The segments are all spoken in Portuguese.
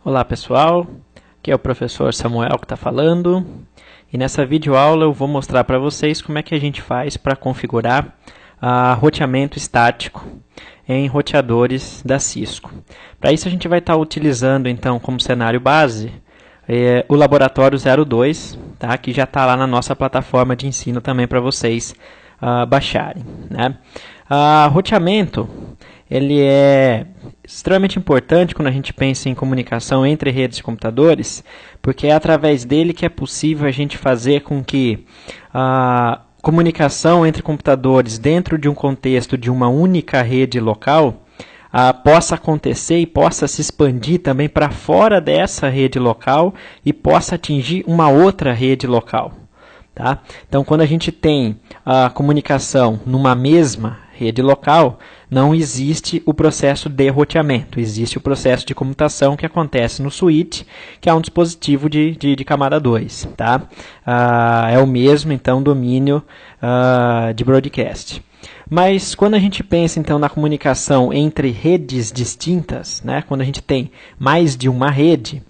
Olá pessoal, aqui é o professor Samuel que está falando e nessa videoaula eu vou mostrar para vocês como é que a gente faz para configurar roteamento estático em roteadores da Cisco. Para isso a gente vai estar utilizando então como cenário base o laboratório 02, tá? Que já está lá na nossa plataforma de ensino também para vocês baixarem, né? Roteamento ele é extremamente importante quando a gente pensa em comunicação entre redes de computadores, porque é através dele que é possível a gente fazer com que a comunicação entre computadores dentro de um contexto de uma única rede local possa acontecer e possa se expandir também para fora dessa rede local e possa atingir uma outra rede local. Tá? Então, quando a gente tem a comunicação numa mesma rede local, não existe o processo de roteamento, existe o processo de comutação que acontece no switch, que é um dispositivo de camada 2. Tá? É o mesmo, então, domínio de broadcast. Mas quando a gente pensa então na comunicação entre redes distintas, né, quando a gente tem mais de uma rede,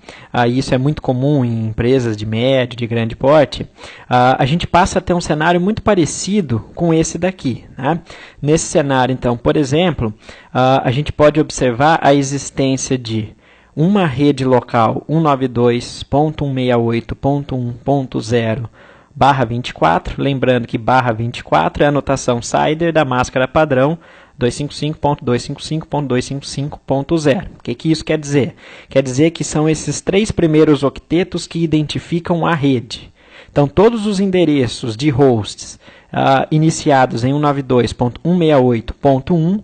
isso é muito comum em empresas de médio, de grande porte, a gente passa a ter um cenário muito parecido com esse daqui. Né? Nesse cenário, então, por exemplo, a gente pode observar a existência de uma rede local 192.168.1.0 barra 24, lembrando que barra 24 é a notação CIDR da máscara padrão 255.255.255.0. O que isso quer dizer? Quer dizer que são esses três primeiros octetos que identificam a rede. Então, todos os endereços de hosts iniciados em 192.168.1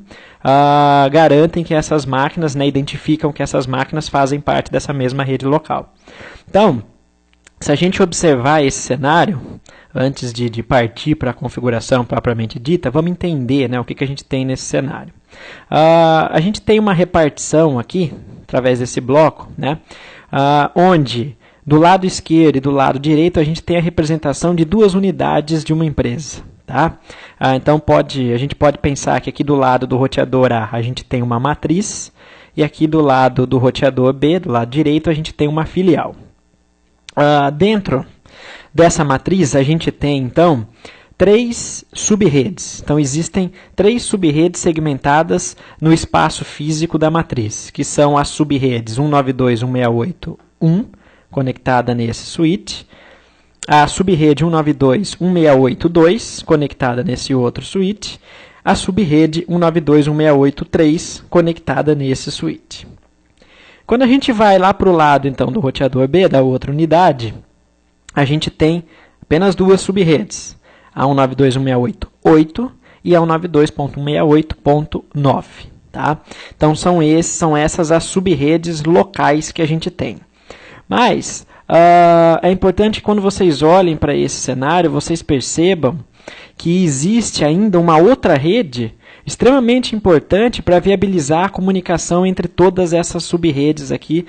garantem que essas máquinas, né, identificam que essas máquinas fazem parte dessa mesma rede local. Então, se a gente observar esse cenário, antes de partir para a configuração propriamente dita, vamos entender, né, o que a gente tem nesse cenário. A gente tem uma repartição aqui, através desse bloco, né, onde do lado esquerdo e do lado direito a gente tem a representação de duas unidades de uma empresa. Tá? Então a gente pode pensar que aqui do lado do roteador A a gente tem uma matriz, e aqui do lado do roteador B, do lado direito, a gente tem uma filial. Dentro dessa matriz, a gente tem, então, três subredes. Então, existem três subredes segmentadas no espaço físico da matriz, que são as subredes 192.168.1, conectada nesse switch, a subrede 192.168.2, conectada nesse outro switch, a subrede 192.168.3, conectada nesse switch. Quando a gente vai lá para o lado então, do roteador B, da outra unidade, a gente tem apenas duas subredes, a 192.168.8 e a 192.168.9. Tá? Então, são essas as subredes locais que a gente tem. Mas é importante que quando vocês olhem para esse cenário, vocês percebam que existe ainda uma outra rede extremamente importante para viabilizar a comunicação entre todas essas subredes aqui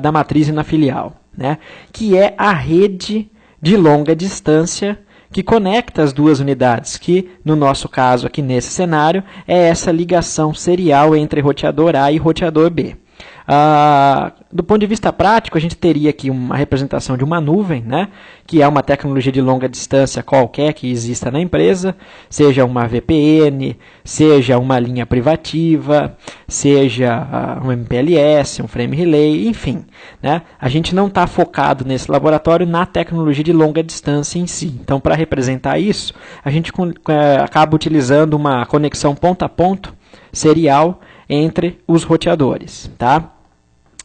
da matriz e na filial, né? Que é a rede de longa distância que conecta as duas unidades, que no nosso caso aqui nesse cenário é essa ligação serial entre roteador A e roteador B. Do ponto de vista prático, a gente teria aqui uma representação de uma nuvem, né, que é uma tecnologia de longa distância qualquer que exista na empresa, seja uma VPN, seja uma linha privativa, seja um MPLS, um Frame Relay, enfim. Né, a gente não está focado nesse laboratório na tecnologia de longa distância em si. Então, para representar isso, a gente acaba utilizando uma conexão ponto a ponto serial entre os roteadores. Tá?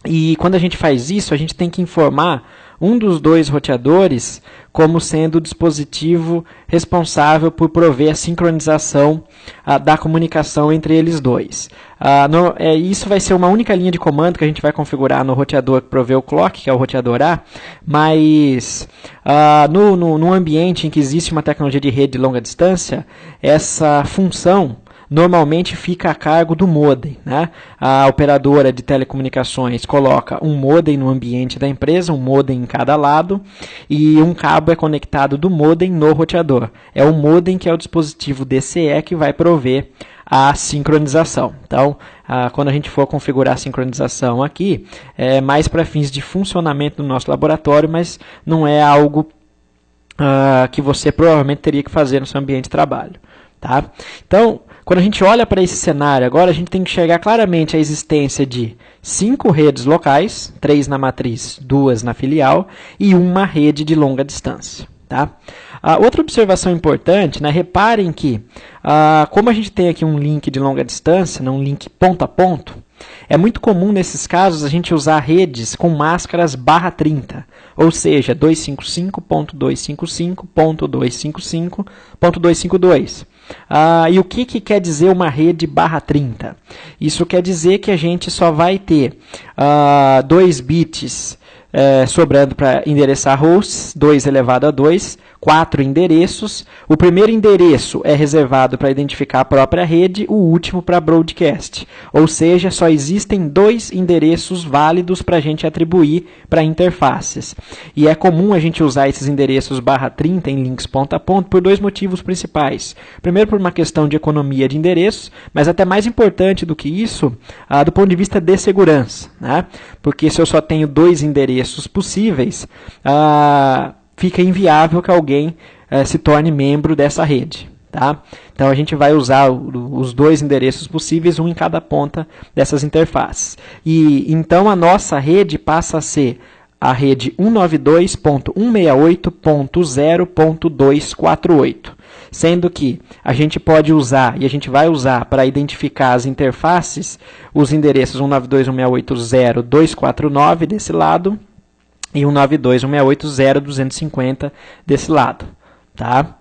E quando a gente faz isso, a gente tem que informar um dos dois roteadores como sendo o dispositivo responsável por prover a sincronização da comunicação entre eles dois. Isso vai ser uma única linha de comando que a gente vai configurar no roteador que provê o clock, que é o roteador A, mas no ambiente em que existe uma tecnologia de rede de longa distância, essa função normalmente fica a cargo do modem. Né? A operadora de telecomunicações coloca um modem no ambiente da empresa, um modem em cada lado, e um cabo é conectado do modem no roteador. É o modem que é o dispositivo DCE que vai prover a sincronização. Então, quando a gente for configurar a sincronização aqui, é mais para fins de funcionamento do nosso laboratório, mas não é algo que você provavelmente teria que fazer no seu ambiente de trabalho. Tá? Então, quando a gente olha para esse cenário agora, a gente tem que enxergar claramente a existência de 5 redes locais, 3 na matriz, 2 na filial, e uma rede de longa distância. Tá? Outra observação importante, né, reparem que, como a gente tem aqui um link de longa distância, um link ponto a ponto, é muito comum nesses casos a gente usar redes com máscaras /30, ou seja, 255.255.255.252. E o que quer dizer uma rede /30? Isso quer dizer que a gente só vai ter 2 bits sobrando para endereçar hosts, 2 elevado a 2, 4 endereços. O primeiro endereço é reservado para identificar a própria rede, o último para broadcast. Ou seja, só existem 2 endereços válidos para a gente atribuir para interfaces. E é comum a gente usar esses endereços /30 em links ponto a ponto por 2 motivos principais. Primeiro, por uma questão de economia de endereços, mas até mais importante do que isso, do ponto de vista de segurança. Né? Porque se eu só tenho 2 endereços possíveis, fica inviável que alguém se torne membro dessa rede. Tá? Então a gente vai usar os 2 endereços possíveis, um em cada ponta dessas interfaces. E então a nossa rede passa a ser a rede 192.168.0.248, sendo que a gente pode usar, e a gente vai usar para identificar as interfaces, os endereços 192.168.0.249 desse lado, e 192.168.0.250 desse lado. Tá?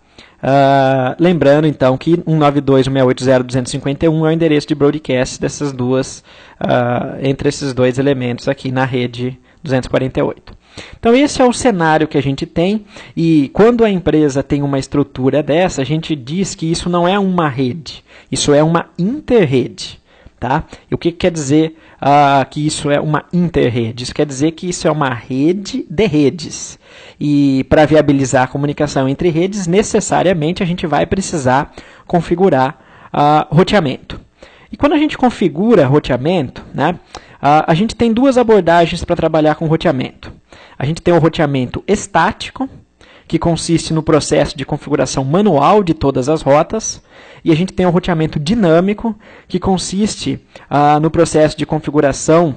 Lembrando, então, que 192.168.0.251 é o endereço de broadcast dessas duas, entre esses 2 elementos aqui na rede 248. Então, esse é o cenário que a gente tem, e quando a empresa tem uma estrutura dessa, a gente diz que isso não é uma rede, isso é uma interrede. Tá? E o que quer dizer que isso é uma interrede? Isso quer dizer que isso é uma rede de redes. E para viabilizar a comunicação entre redes, necessariamente a gente vai precisar configurar roteamento. E quando a gente configura roteamento, né, a gente tem 2 abordagens para trabalhar com roteamento. A gente tem o roteamento estático, que consiste no processo de configuração manual de todas as rotas, e a gente tem o roteamento dinâmico, que consiste no processo de configuração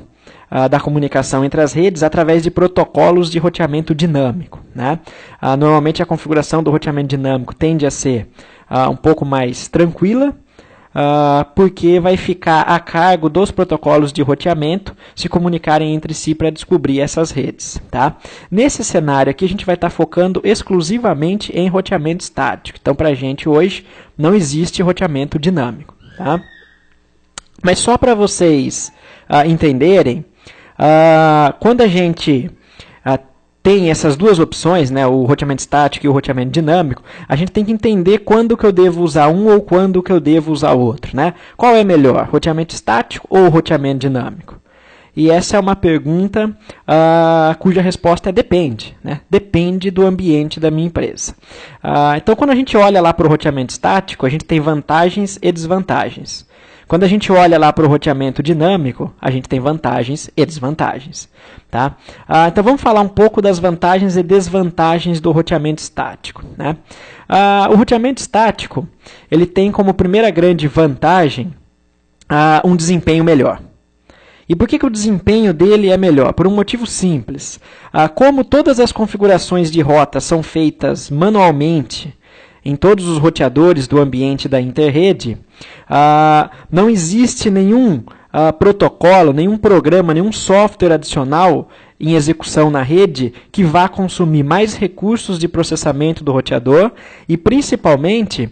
da comunicação entre as redes através de protocolos de roteamento dinâmico. Né? Normalmente a configuração do roteamento dinâmico tende a ser um pouco mais tranquila, porque vai ficar a cargo dos protocolos de roteamento se comunicarem entre si para descobrir essas redes. Tá? Nesse cenário aqui, a gente vai estar focando exclusivamente em roteamento estático. Então, para a gente hoje, não existe roteamento dinâmico. Tá? Mas só para vocês entenderem, quando a gente tem essas 2 opções, né, o roteamento estático e o roteamento dinâmico, a gente tem que entender quando que eu devo usar um ou quando que eu devo usar o outro. Né? Qual é melhor, roteamento estático ou roteamento dinâmico? E essa é uma pergunta cuja resposta é depende. Né? Depende do ambiente da minha empresa. Então, quando a gente olha lá para o roteamento estático, a gente tem vantagens e desvantagens. Quando a gente olha lá para o roteamento dinâmico, a gente tem vantagens e desvantagens. Tá? Então vamos falar um pouco das vantagens e desvantagens do roteamento estático. Né? O roteamento estático ele tem como primeira grande vantagem um desempenho melhor. E por que o desempenho dele é melhor? Por um motivo simples. Como todas as configurações de rota são feitas manualmente em todos os roteadores do ambiente da interrede, não existe nenhum protocolo, nenhum programa, nenhum software adicional em execução na rede que vá consumir mais recursos de processamento do roteador e, principalmente,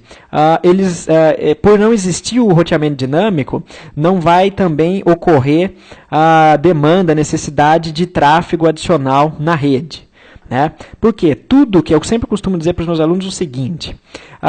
por não existir o roteamento dinâmico, não vai também ocorrer a demanda, a necessidade de tráfego adicional na rede. Né? Porque tudo que eu sempre costumo dizer para os meus alunos o seguinte,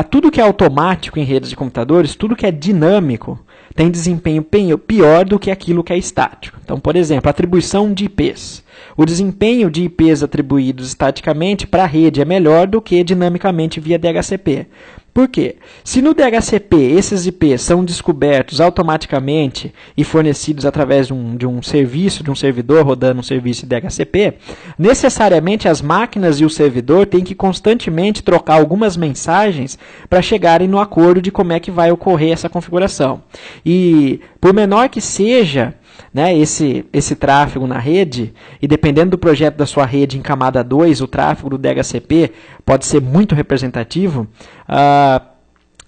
tudo que é automático em redes de computadores, tudo que é dinâmico, tem desempenho pior do que aquilo que é estático. Então, por exemplo, atribuição de IPs. O desempenho de IPs atribuídos estaticamente para a rede é melhor do que dinamicamente via DHCP. Por quê? Se no DHCP esses IPs são descobertos automaticamente e fornecidos através de um serviço, de um servidor rodando um serviço DHCP, necessariamente as máquinas e o servidor têm que constantemente trocar algumas mensagens para chegarem no acordo de como é que vai ocorrer essa configuração. E por menor que seja, né, esse tráfego na rede, e dependendo do projeto da sua rede em camada 2, o tráfego do DHCP pode ser muito representativo,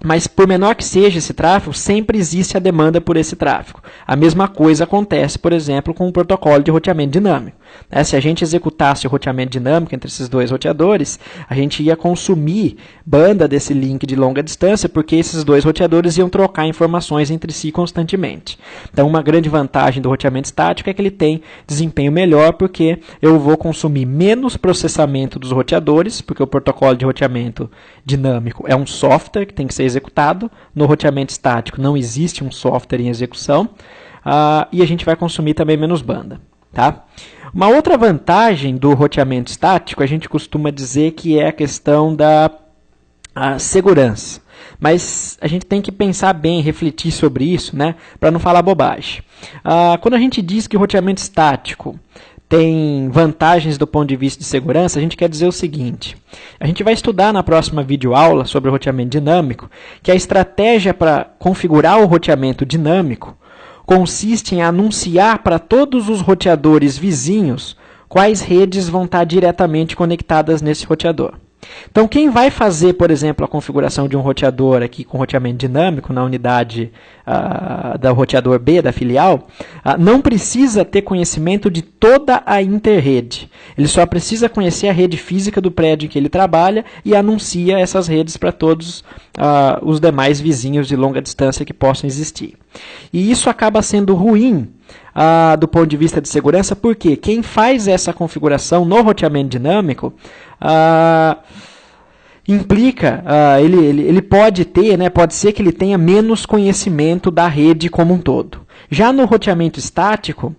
mas por menor que seja esse tráfego, sempre existe a demanda por esse tráfego. A mesma coisa acontece, por exemplo, com o protocolo de roteamento dinâmico. Se a gente executasse o roteamento dinâmico entre esses dois roteadores, a gente ia consumir banda desse link de longa distância, porque esses dois roteadores iam trocar informações entre si constantemente. Então, uma grande vantagem do roteamento estático é que ele tem desempenho melhor, porque eu vou consumir menos processamento dos roteadores, porque o protocolo de roteamento dinâmico é um software que tem que ser executado. No roteamento estático não existe um software em execução, e a gente vai consumir também menos banda. Tá? Uma outra vantagem do roteamento estático, a gente costuma dizer que é a questão da segurança. Mas a gente tem que pensar bem, refletir sobre isso, né, para não falar bobagem. Quando a gente diz que o roteamento estático tem vantagens do ponto de vista de segurança, a gente quer dizer o seguinte: a gente vai estudar na próxima videoaula sobre o roteamento dinâmico que a estratégia para configurar o roteamento dinâmico consiste em anunciar para todos os roteadores vizinhos quais redes vão estar diretamente conectadas nesse roteador. Então, quem vai fazer, por exemplo, a configuração de um roteador aqui com roteamento dinâmico na unidade do roteador B, da filial, não precisa ter conhecimento de toda a interrede. Ele só precisa conhecer a rede física do prédio em que ele trabalha e anuncia essas redes para todos os demais vizinhos de longa distância que possam existir. E isso acaba sendo ruim do ponto de vista de segurança, porque quem faz essa configuração no roteamento dinâmico implica, ele pode ter, né, pode ser que ele tenha menos conhecimento da rede como um todo. Já no roteamento estático,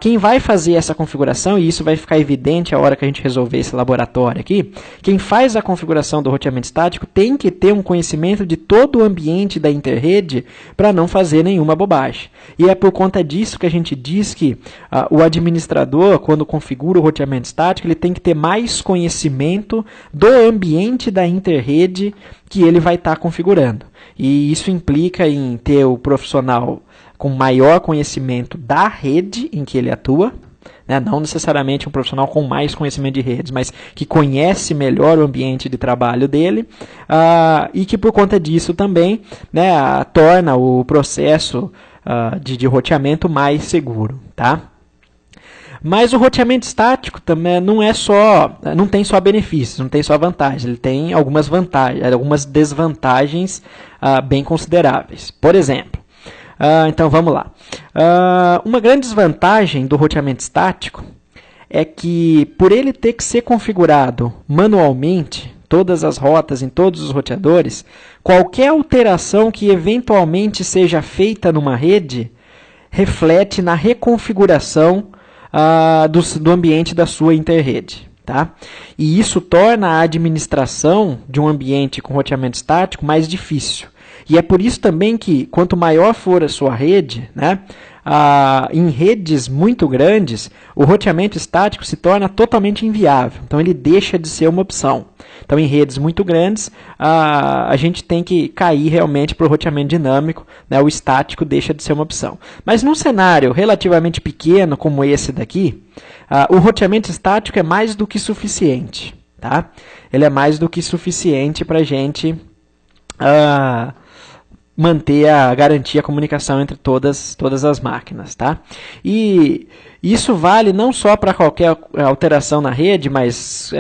quem vai fazer essa configuração, e isso vai ficar evidente a hora que a gente resolver esse laboratório aqui, quem faz a configuração do roteamento estático tem que ter um conhecimento de todo o ambiente da interrede para não fazer nenhuma bobagem. E é por conta disso que a gente diz que o administrador, quando configura o roteamento estático, ele tem que ter mais conhecimento do ambiente da interrede que ele vai estar configurando. E isso implica em ter o profissional com maior conhecimento da rede em que ele atua, né? Não necessariamente um profissional com mais conhecimento de redes, mas que conhece melhor o ambiente de trabalho dele, e que por conta disso também, né, torna o processo de roteamento mais seguro. Tá? Mas o roteamento estático também não tem só benefícios, não tem só vantagens, ele tem algumas vantagens, algumas desvantagens bem consideráveis. Por exemplo, então vamos lá. Uma grande desvantagem do roteamento estático é que, por ele ter que ser configurado manualmente, todas as rotas em todos os roteadores, qualquer alteração que eventualmente seja feita numa rede reflete na reconfiguração do ambiente da sua interrede. Tá? E isso torna a administração de um ambiente com roteamento estático mais difícil. E é por isso também que, quanto maior for a sua rede, né, em redes muito grandes, o roteamento estático se torna totalmente inviável. Então, ele deixa de ser uma opção. Então, em redes muito grandes, a gente tem que cair realmente para o roteamento dinâmico, né, o estático deixa de ser uma opção. Mas num cenário relativamente pequeno, como esse daqui, o roteamento estático é mais do que suficiente. Tá? Ele é mais do que suficiente para a gente manter garantir a comunicação entre todas as máquinas. Tá? E isso vale não só para qualquer alteração na rede, mas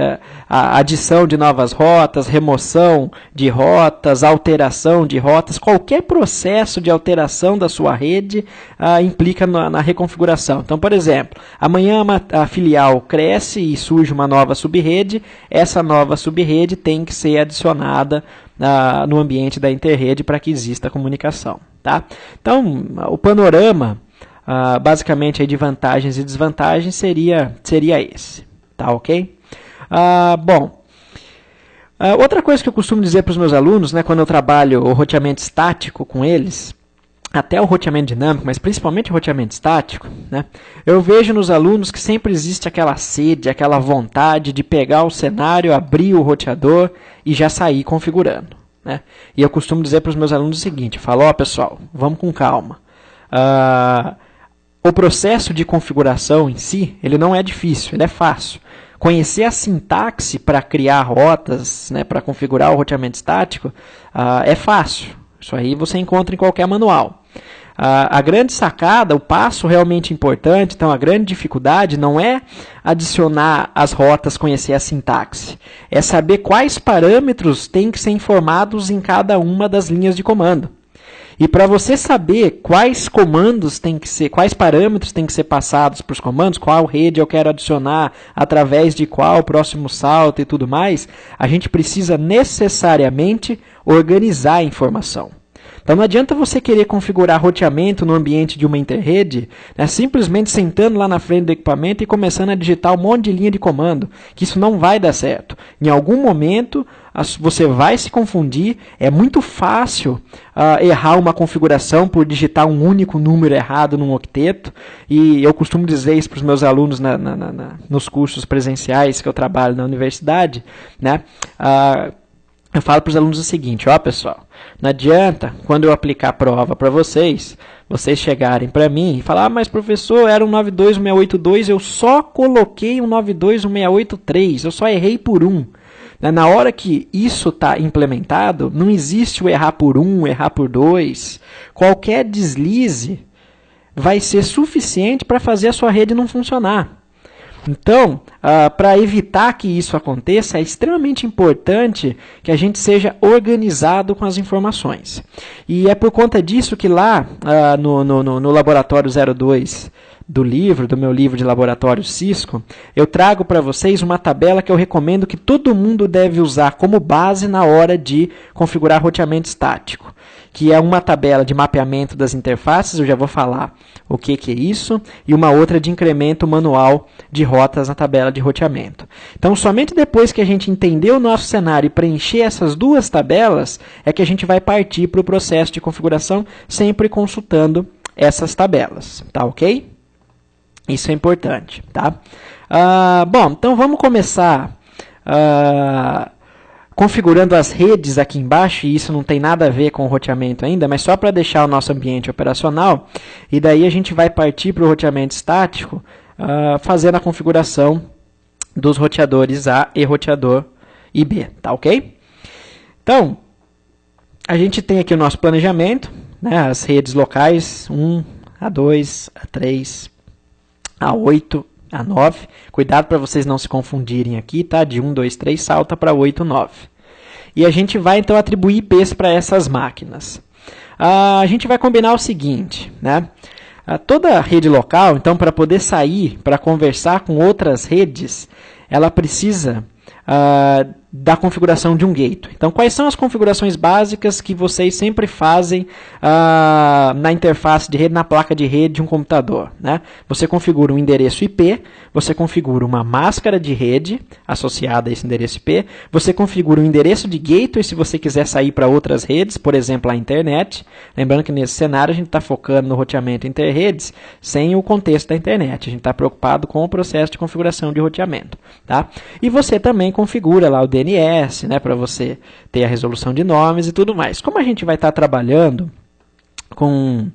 a adição de novas rotas, remoção de rotas, alteração de rotas, qualquer processo de alteração da sua rede implica na reconfiguração. Então, por exemplo, amanhã a filial cresce e surge uma nova subrede, essa nova subrede tem que ser adicionada no ambiente da interrede para que exista comunicação. Tá? Então, o panorama basicamente aí de vantagens e desvantagens seria esse. Tá ok? Bom, Outra coisa que eu costumo dizer para os meus alunos, né, quando eu trabalho o roteamento estático com eles, até o roteamento dinâmico, mas principalmente o roteamento estático, né, eu vejo nos alunos que sempre existe aquela sede, aquela vontade de pegar o cenário, abrir o roteador e já sair configurando. Né? E eu costumo dizer para os meus alunos o seguinte, eu falo, pessoal, vamos com calma. O processo de configuração em si, ele não é difícil, ele é fácil. Conhecer a sintaxe para criar rotas, né, para configurar o roteamento estático, é fácil. Isso aí você encontra em qualquer manual. A grande sacada, o passo realmente importante, então a grande dificuldade não é adicionar as rotas, conhecer a sintaxe. É saber quais parâmetros têm que ser informados em cada uma das linhas de comando. E para você saber quais comandos tem que ser, quais parâmetros têm que ser passados para os comandos, qual rede eu quero adicionar, através de qual próximo salto e tudo mais, a gente precisa necessariamente organizar a informação. Então não adianta você querer configurar roteamento no ambiente de uma interrede, né, simplesmente sentando lá na frente do equipamento e começando a digitar um monte de linha de comando, que isso não vai dar certo. Em algum momento você vai se confundir, é muito fácil errar uma configuração por digitar um único número errado num octeto, e eu costumo dizer isso para os meus alunos nos cursos presenciais que eu trabalho na universidade, né? Eu falo para os alunos o seguinte, pessoal, não adianta, quando eu aplicar a prova para vocês chegarem para mim e falar, mas professor, era um 92182, eu só coloquei um 92183, eu só errei por um. Na hora que isso está implementado, não existe o errar por um, errar por dois. Qualquer deslize vai ser suficiente para fazer a sua rede não funcionar. Então, para evitar que isso aconteça, é extremamente importante que a gente seja organizado com as informações. E é por conta disso que lá no Laboratório 02 do meu livro de laboratório Cisco, eu trago para vocês uma tabela que eu recomendo que todo mundo deve usar como base na hora de configurar roteamento estático, que é uma tabela de mapeamento das interfaces, eu já vou falar o que é isso, e uma outra de incremento manual de rotas na tabela de roteamento. Então, somente depois que a gente entender o nosso cenário e preencher essas duas tabelas, é que a gente vai partir para o processo de configuração, sempre consultando essas tabelas, tá ok? Isso é importante, tá? Bom, então vamos começar configurando as redes aqui embaixo, e isso não tem nada a ver com o roteamento ainda, mas só para deixar o nosso ambiente operacional, e daí a gente vai partir para o roteamento estático, fazendo a configuração dos roteadores A e roteador IB, tá ok? Então, a gente tem aqui o nosso planejamento, né, as redes locais, 1, A2, A3, A8, A9. Cuidado para vocês não se confundirem aqui, tá? De 1, 2, 3 salta para 8, 9. E a gente vai então atribuir IPs para essas máquinas. A gente vai combinar o seguinte, né? Toda rede local, então, para poder sair, para conversar com outras redes, ela precisa da configuração de um gateway. Então, quais são as configurações básicas que vocês sempre fazem na interface de rede, na placa de rede de um computador, né? Você configura um endereço IP, você configura uma máscara de rede associada a esse endereço IP, você configura um endereço de gateway se você quiser sair para outras redes, por exemplo, a internet. Lembrando que nesse cenário a gente está focando no roteamento interredes sem o contexto da internet. A gente está preocupado com o processo de configuração de roteamento, tá? E você também configura lá o DNS, né, para você ter a resolução de nomes e tudo mais. Como a gente vai estar trabalhando com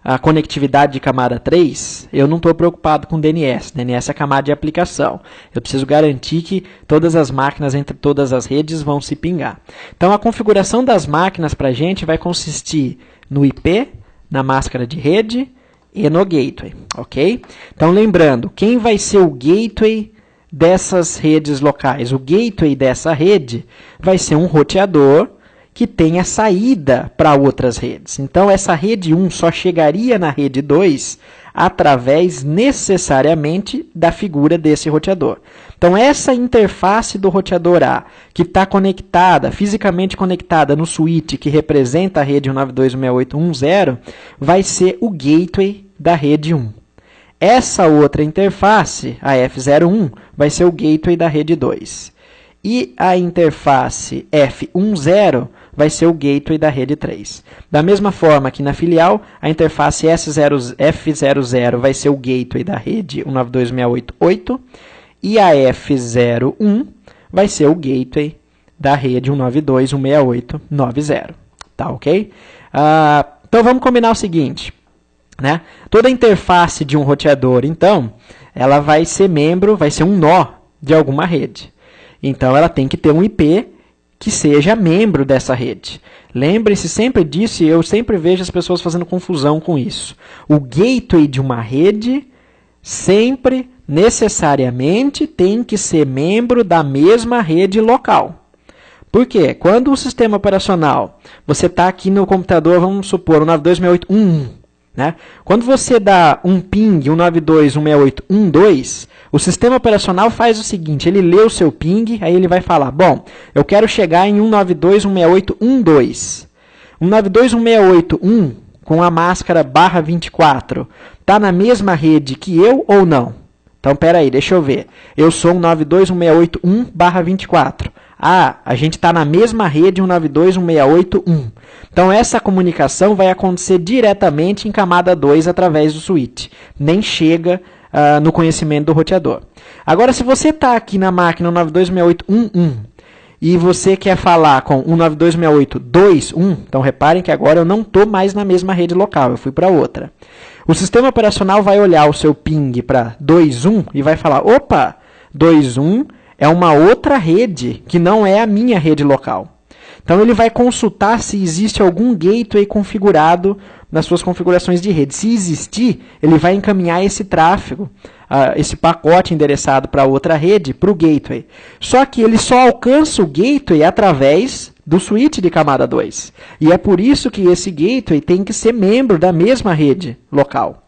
a conectividade de camada 3, eu não estou preocupado com DNS. DNS é a camada de aplicação. Eu preciso garantir que todas as máquinas entre todas as redes vão se pingar. Então, a configuração das máquinas para a gente vai consistir no IP, na máscara de rede e no gateway, ok? Então, lembrando, quem vai ser o gateway dessas redes locais? O gateway dessa rede vai ser um roteador que tenha saída para outras redes. Então, essa rede 1 só chegaria na rede 2 através, necessariamente, da figura desse roteador. Então, essa interface do roteador A, que está conectada, fisicamente conectada no switch que representa a rede 192.168.1.0, vai ser o gateway da rede 1. Essa outra interface, a F01, vai ser o gateway da rede 2. e a interface F10 vai ser o gateway da rede 3. Da mesma forma que na filial, a interface F00 vai ser o gateway da rede 192.168.8 e a F01 vai ser o gateway da rede 192.168.9.0. Tá ok? Então vamos combinar o seguinte, né? Toda interface de um roteador, então, ela vai ser membro, vai ser um nó de alguma rede. Então, ela tem que ter um IP que seja membro dessa rede. Lembre-se sempre disso, e eu sempre vejo as pessoas fazendo confusão com isso. O gateway de uma rede sempre, necessariamente, tem que ser membro da mesma rede local. Por quê? Quando o sistema operacional, você está aqui no computador, vamos supor, 192.168.1.1, né? Quando você dá um ping 192.168.1.2, o sistema operacional faz o seguinte, ele lê o seu ping, aí ele vai falar, bom, eu quero chegar em 192.168.1.2. 192.168.1 com a máscara /24, está na mesma rede que eu ou não? Então, espera aí, deixa eu ver. Eu sou 192.168.1/24. Ah, a gente está na mesma rede 192.168.1. Então, essa comunicação vai acontecer diretamente em camada 2 através do switch. Nem chega no conhecimento do roteador. Agora, se você está aqui na máquina 192.168.1.1 e você quer falar com 192.168.2.1, então reparem que agora eu não estou mais na mesma rede local, eu fui para outra. O sistema operacional vai olhar o seu ping para 2.1 e vai falar, opa, 2.1 é uma outra rede que não é a minha rede local. Então, ele vai consultar se existe algum gateway configurado nas suas configurações de rede. Se existir, ele vai encaminhar esse tráfego, esse pacote endereçado para outra rede, para o gateway. Só que ele só alcança o gateway através do switch de camada 2. E é por isso que esse gateway tem que ser membro da mesma rede local.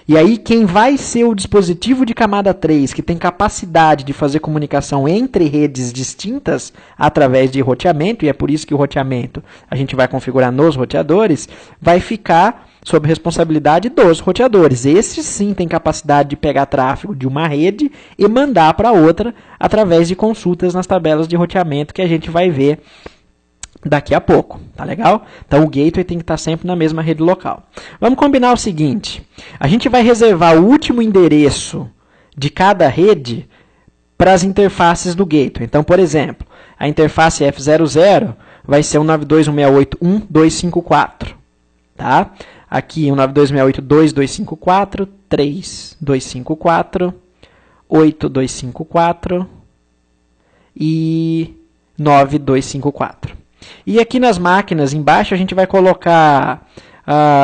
E aí, quem vai ser o dispositivo de camada 3, que tem capacidade de fazer comunicação entre redes distintas através de roteamento, e é por isso que o roteamento a gente vai configurar nos roteadores, vai ficar sob responsabilidade dos roteadores. Esses sim têm capacidade de pegar tráfego de uma rede e mandar para outra através de consultas nas tabelas de roteamento que a gente vai ver daqui a pouco, tá legal? Então, o gateway tem que estar sempre na mesma rede local. Vamos combinar o seguinte, a gente vai reservar o último endereço de cada rede para as interfaces do gateway. Então, por exemplo, a interface F00 vai ser 192.168.1.254, tá? Aqui, 192.168.2.254, 3.254, 8.254 e 9.254. E aqui nas máquinas, embaixo, a gente vai colocar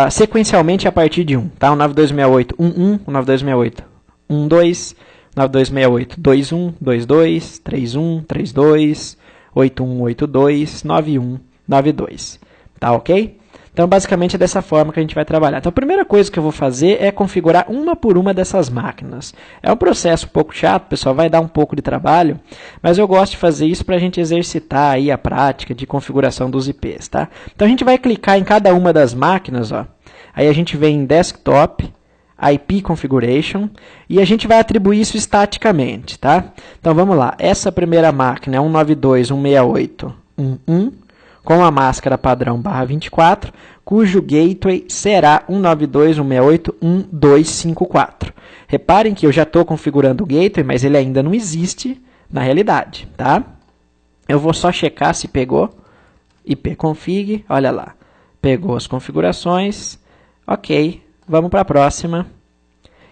sequencialmente a partir de 1. Tá? 192.168.1.1, 192.168.1.2, 192.168.2.1, 2.2, 3.1, 3.2, 8.1, 8.2, 9.1, 9.2. Tá ok? Então, basicamente, é dessa forma que a gente vai trabalhar. Então, a primeira coisa que eu vou fazer é configurar uma por uma dessas máquinas. É um processo um pouco chato, pessoal, vai dar um pouco de trabalho, mas eu gosto de fazer isso para a gente exercitar aí a prática de configuração dos IPs. Tá? Então, a gente vai clicar em cada uma das máquinas, ó. Aí a gente vem em Desktop, IP Configuration, e a gente vai atribuir isso estaticamente. Tá? Então, vamos lá. Essa primeira máquina é 192.168.1.1, com a máscara padrão /24, cujo gateway será 192.168.1.254. Reparem que eu já estou configurando o gateway, mas ele ainda não existe na realidade. Tá? Eu vou só checar se pegou. ipconfig, olha lá. Pegou as configurações. Ok, vamos para a próxima.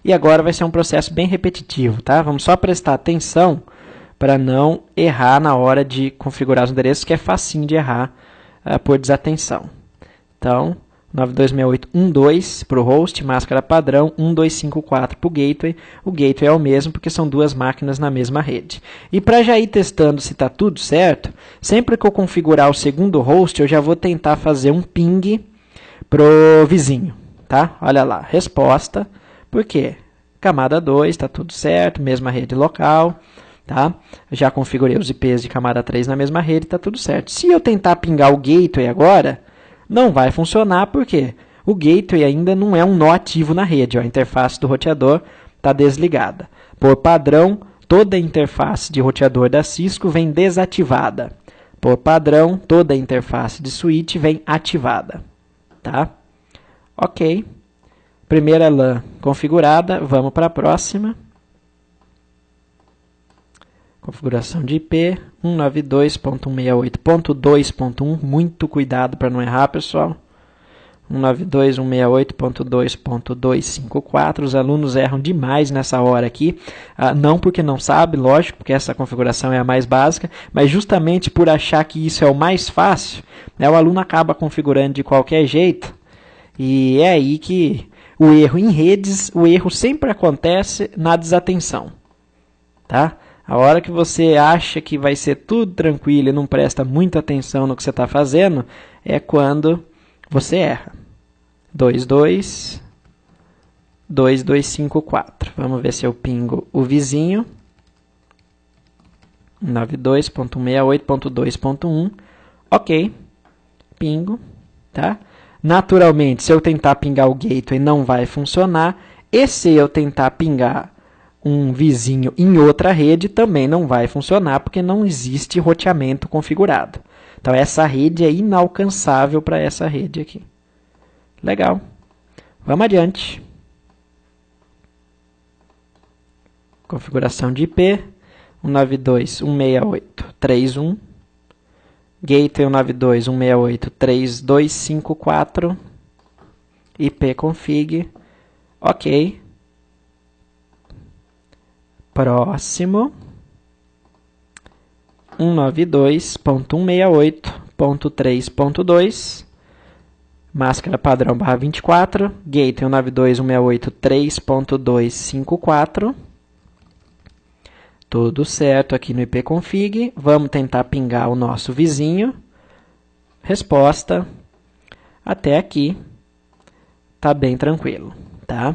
E agora vai ser um processo bem repetitivo. Tá? Vamos só prestar atenção para não errar na hora de configurar os endereços, que é facinho de errar por desatenção. Então, 92.168.1.2 para o host, máscara padrão, 1.254 para o gateway. O gateway é o mesmo porque são duas máquinas na mesma rede. E para já ir testando se está tudo certo, sempre que eu configurar o segundo host, eu já vou tentar fazer um ping para o vizinho. Tá? Olha lá, resposta. Por quê? Camada 2, está tudo certo, mesma rede local. Tá? Já configurei os IPs de camada 3 na mesma rede, está tudo certo. Se eu tentar pingar o gateway agora, não vai funcionar, porque o gateway ainda não é um nó ativo na rede. Ó, a interface do roteador está desligada. Por padrão, toda a interface de roteador da Cisco vem desativada. Por padrão, toda a interface de switch vem ativada. Tá? Ok. Primeira LAN configurada, vamos para a próxima. Configuração de IP, 192.168.2.1, muito cuidado para não errar, pessoal. 192.168.2.254, os alunos erram demais nessa hora aqui, não porque não sabe, lógico, porque essa configuração é a mais básica, mas justamente por achar que isso é o mais fácil, né, o aluno acaba configurando de qualquer jeito, e é aí que o erro em redes, o erro sempre acontece na desatenção, tá? A hora que você acha que vai ser tudo tranquilo e não presta muita atenção no que você está fazendo, é quando você erra. 2254. Vamos ver se eu pingo o vizinho. 92.168.2.1. Ok. Pingo. Tá? Naturalmente, se eu tentar pingar o gateway, não vai funcionar. E se eu tentar pingar um vizinho em outra rede, também não vai funcionar, porque não existe roteamento configurado. Então, essa rede é inalcançável para essa rede aqui. Legal. Vamos adiante. Configuração de IP, 192.168.3.1. Gateway 192.168.3.254. IP config. Ok. Próximo. 192.168.3.2. Máscara padrão /24. Gateway 192.168.3.254. Tudo certo aqui no IP config. Vamos tentar pingar o nosso vizinho. Resposta. Até aqui. Tá bem tranquilo, tá?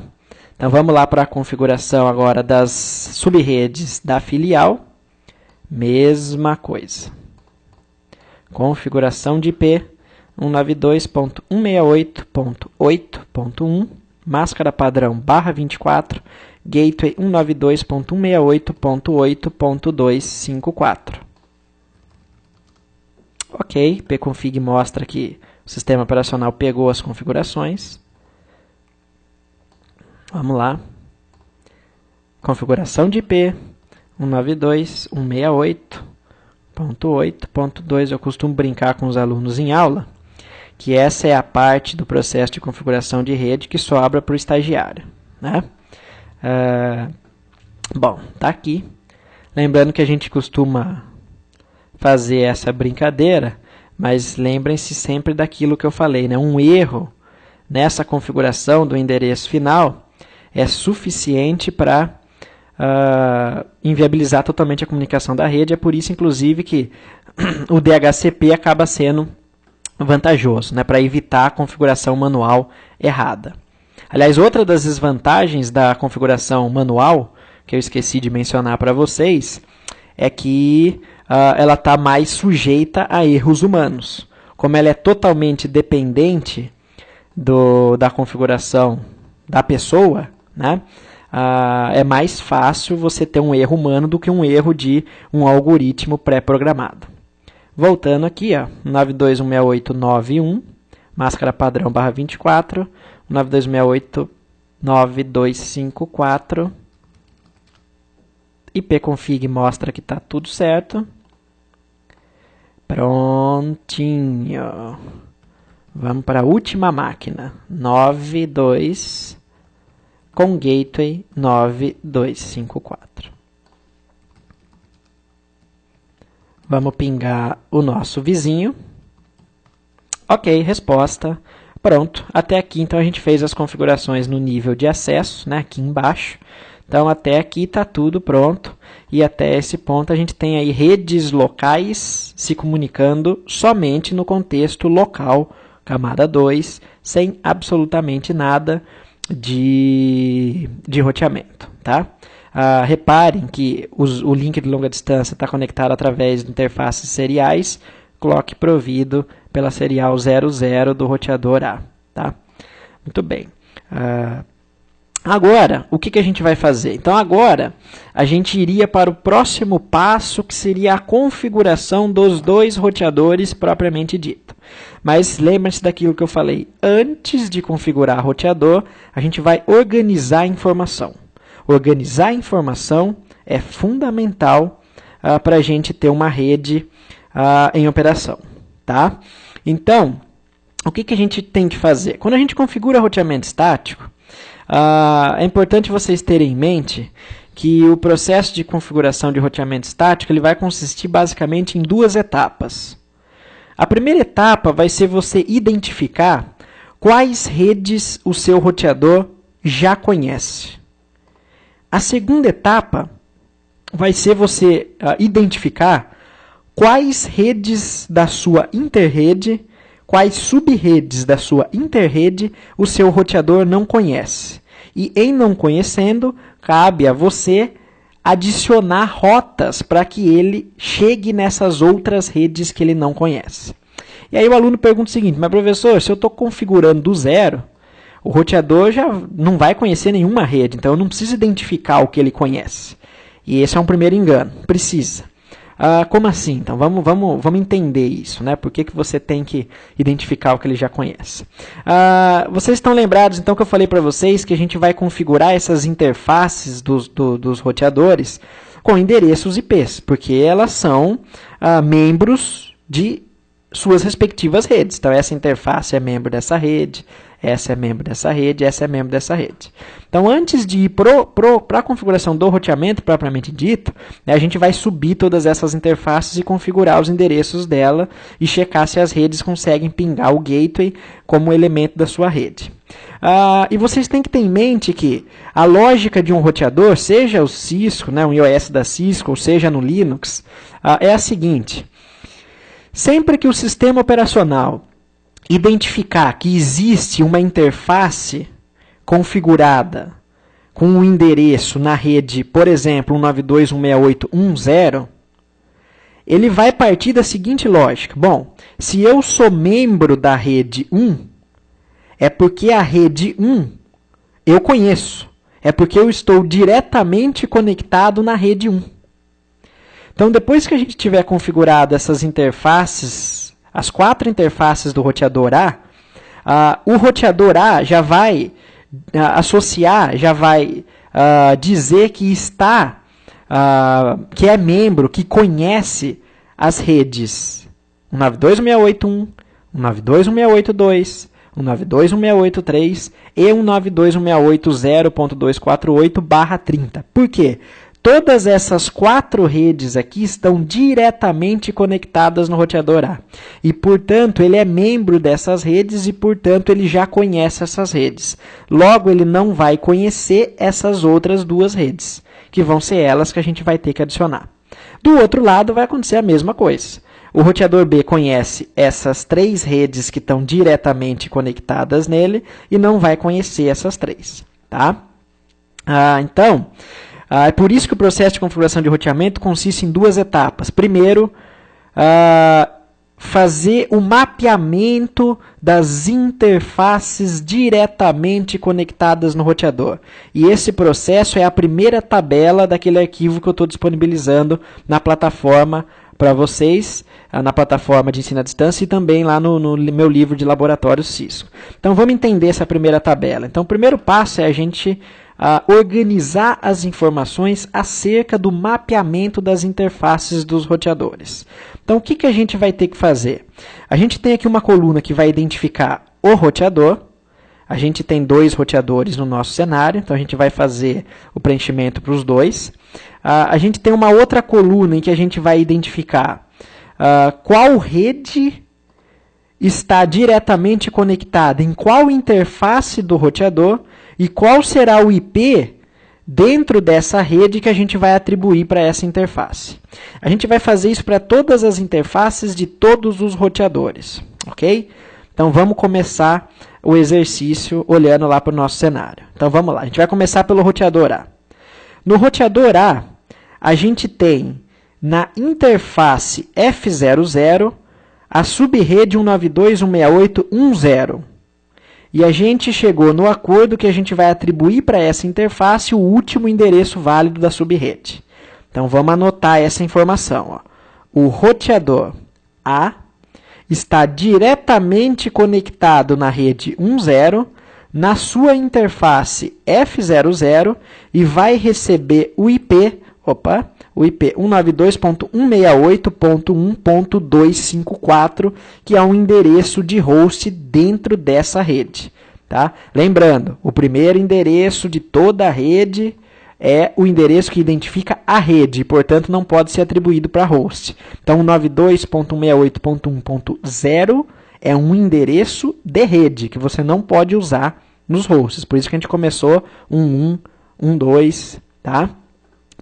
Então vamos lá para a configuração agora das subredes da filial. Mesma coisa. Configuração de IP 192.168.8.1, máscara padrão /24, gateway 192.168.8.254. Ok, pconfig mostra que o sistema operacional pegou as configurações. Vamos lá. Configuração de IP 192.168.8.2. Eu costumo brincar com os alunos em aula que essa é a parte do processo de configuração de rede que sobra para o estagiário, né? Bom, tá aqui. Lembrando que a gente costuma fazer essa brincadeira, mas lembrem-se sempre daquilo que eu falei, né? Um erro nessa configuração do endereço final é suficiente para inviabilizar totalmente a comunicação da rede. É por isso, inclusive, que o DHCP acaba sendo vantajoso, né, para evitar a configuração manual errada. Aliás, outra das desvantagens da configuração manual, que eu esqueci de mencionar para vocês, é que ela está mais sujeita a erros humanos. Como ela é totalmente dependente da configuração da pessoa, né, é mais fácil você ter um erro humano do que um erro de um algoritmo pré-programado. Voltando aqui, 192.168.9.1, máscara padrão /24, 192.168.9.254, ipconfig mostra que está tudo certo. Prontinho. Vamos para a última máquina, 92 com gateway 9254. Vamos pingar o nosso vizinho. Ok, resposta. Pronto, até aqui então a gente fez as configurações no nível de acesso, né, aqui embaixo. Então até aqui está tudo pronto. E até esse ponto a gente tem aí redes locais se comunicando somente no contexto local, camada 2, sem absolutamente nada de roteamento, tá? Reparem que o link de longa distância está conectado através de interfaces seriais, clock provido pela serial 00 do roteador A. Tá? Muito bem. Agora, o que a gente vai fazer? Então, agora, a gente iria para o próximo passo, que seria a configuração dos dois roteadores propriamente dito. Mas lembre-se daquilo que eu falei. Antes de configurar roteador, a gente vai organizar a informação. Organizar a informação é fundamental para a gente ter uma rede em operação. Tá? Então, o que a gente tem que fazer? Quando a gente configura roteamento estático, é importante vocês terem em mente que o processo de configuração de roteamento estático ele vai consistir basicamente em duas etapas. A primeira etapa vai ser você identificar quais redes o seu roteador já conhece. A segunda etapa vai ser você identificar quais redes da sua interrede, quais subredes da sua interrede o seu roteador não conhece. E em não conhecendo, cabe a você adicionar rotas para que ele chegue nessas outras redes que ele não conhece. E aí o aluno pergunta o seguinte, mas professor, se eu estou configurando do zero, o roteador já não vai conhecer nenhuma rede, então eu não preciso identificar o que ele conhece. E esse é um primeiro engano, precisa. Como assim? Então, vamos entender isso, né? Por que você tem que identificar o que ele já conhece? Vocês estão lembrados, então, que eu falei para vocês que a gente vai configurar essas interfaces dos roteadores com endereços IPs, porque elas são membros de suas respectivas redes. Então, essa interface é membro dessa rede, essa é membro dessa rede, essa é membro dessa rede. Então, antes de ir para a configuração do roteamento propriamente dito, né, a gente vai subir todas essas interfaces e configurar os endereços dela e checar se as redes conseguem pingar o gateway como elemento da sua rede. E vocês têm que ter em mente que a lógica de um roteador, seja o Cisco, né, um iOS da Cisco, ou seja no Linux, é a seguinte. Sempre que o sistema operacional identificar que existe uma interface configurada com um endereço na rede, por exemplo, 192.168.1.0, ele vai partir da seguinte lógica. Bom, se eu sou membro da rede 1, é porque a rede 1 eu conheço. É porque eu estou diretamente conectado na rede 1. Então, depois que a gente tiver configurado essas interfaces, as 4 interfaces do roteador A, o roteador A já vai associar, já vai dizer que está, que é membro, que conhece as redes 192.168.1, 192.168.2, 192.168.3 e 192.168.0.248/30. Por quê? Todas essas 4 redes aqui estão diretamente conectadas no roteador A. E, portanto, ele é membro dessas redes e, portanto, ele já conhece essas redes. Logo, ele não vai conhecer essas outras 2 redes, que vão ser elas que a gente vai ter que adicionar. Do outro lado, vai acontecer a mesma coisa. O roteador B conhece essas 3 redes que estão diretamente conectadas nele e não vai conhecer essas 3. Tá? Então... é por isso que o processo de configuração de roteamento consiste em 2 etapas. Primeiro, fazer o mapeamento das interfaces diretamente conectadas no roteador. E esse processo é a primeira tabela daquele arquivo que eu estou disponibilizando na plataforma para vocês, na plataforma de ensino à distância e também lá no meu livro de laboratório Cisco. Então, vamos entender essa primeira tabela. Então, o primeiro passo é a gente organizar as informações acerca do mapeamento das interfaces dos roteadores. Então, o que a gente vai ter que fazer? A gente tem aqui uma coluna que vai identificar o roteador. A gente tem 2 roteadores no nosso cenário, então a gente vai fazer o preenchimento para os 2. A gente tem uma outra coluna em que a gente vai identificar qual rede está diretamente conectada em qual interface do roteador e qual será o IP dentro dessa rede que a gente vai atribuir para essa interface. A gente vai fazer isso para todas as interfaces de todos os roteadores, ok? Então, vamos começar o exercício olhando lá para o nosso cenário. Então, vamos lá. A gente vai começar pelo roteador A. No roteador A, a gente tem na interface F00 a subrede 192.168.1.0. E a gente chegou no acordo que a gente vai atribuir para essa interface o último endereço válido da subrede. Então, vamos anotar essa informação. Ó. O roteador A está diretamente conectado na rede 10, na sua interface F00, e vai receber o IP 192.168.1.254, que é um endereço de host dentro dessa rede. Tá? Lembrando, o primeiro endereço de toda a rede é o endereço que identifica a rede, e, portanto, não pode ser atribuído para host. Então, 192.168.1.0 é um endereço de rede, que você não pode usar nos hosts. Por isso que a gente começou 11, 12, tá?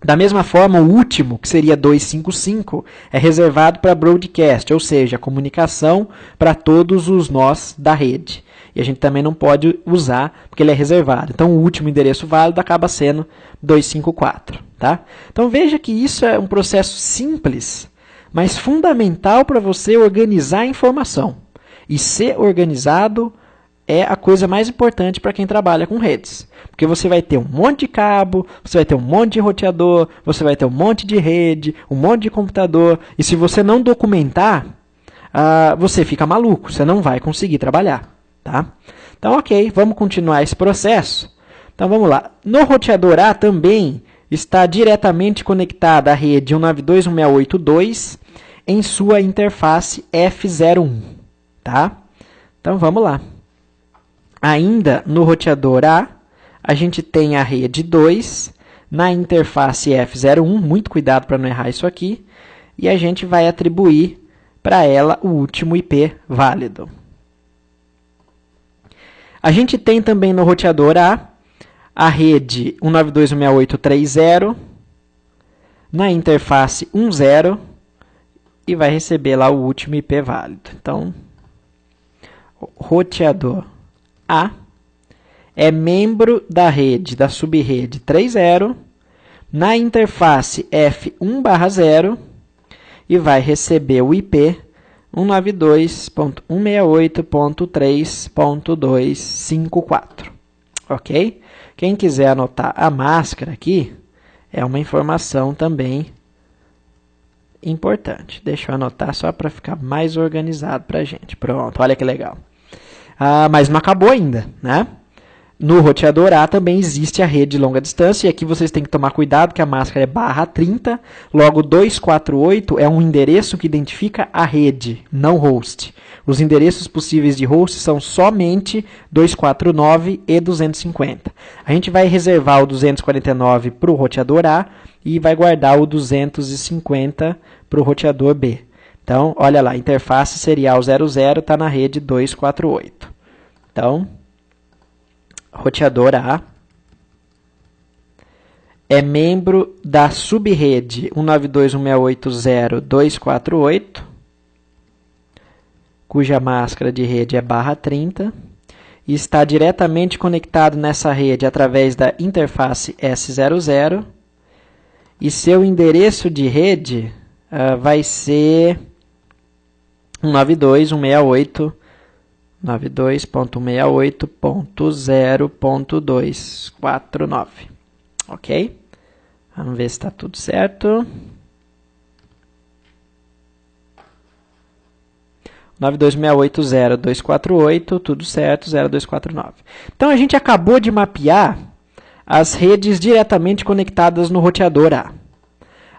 Da mesma forma, o último, que seria 255, é reservado para broadcast, ou seja, a comunicação para todos os nós da rede. E a gente também não pode usar, porque ele é reservado. Então, o último endereço válido acaba sendo 254. Tá? Então, veja que isso é um processo simples, mas fundamental para você organizar a informação. E ser organizado é a coisa mais importante para quem trabalha com redes. Porque você vai ter um monte de cabo, você vai ter um monte de roteador, você vai ter um monte de rede, um monte de computador. E se você não documentar, você fica maluco, você não vai conseguir trabalhar. Tá? Então, ok, vamos continuar esse processo. Então, vamos lá. No roteador A também está diretamente conectada a rede 192.168.2 em sua interface F01. Tá? Então, vamos lá. Ainda no roteador A, a gente tem a rede 2 na interface F01. Muito cuidado para não errar isso aqui. E a gente vai atribuir para ela o último IP válido. A gente tem também no roteador a rede 192.168.3.0 na interface 10 e vai receber lá o último IP válido. Então, roteador A é membro da rede, da subrede 3.0 na interface F1/0 e vai receber o IP 192.168.3.254. Ok? Quem quiser anotar a máscara aqui, é uma informação também importante. Deixa eu anotar só para ficar mais organizado para a gente. Pronto, olha que legal. Mas não acabou ainda, né? No roteador A também existe a rede de longa distância, e aqui vocês têm que tomar cuidado que a máscara é /30, logo 248 é um endereço que identifica a rede, não host. Os endereços possíveis de host são somente 249 e 250. A gente vai reservar o 249 para o roteador A e vai guardar o 250 para o roteador B. Então, olha lá, interface serial 00 está na rede 248. Então, roteador A é membro da subrede 192.168.0.248, cuja máscara de rede é /30, e está diretamente conectado nessa rede através da interface S00, e seu endereço de rede vai ser 192.168.0.249. Ok? Vamos ver se está tudo certo. 192.168.0.248, tudo certo, 0249. Então, a gente acabou de mapear as redes diretamente conectadas no roteador A.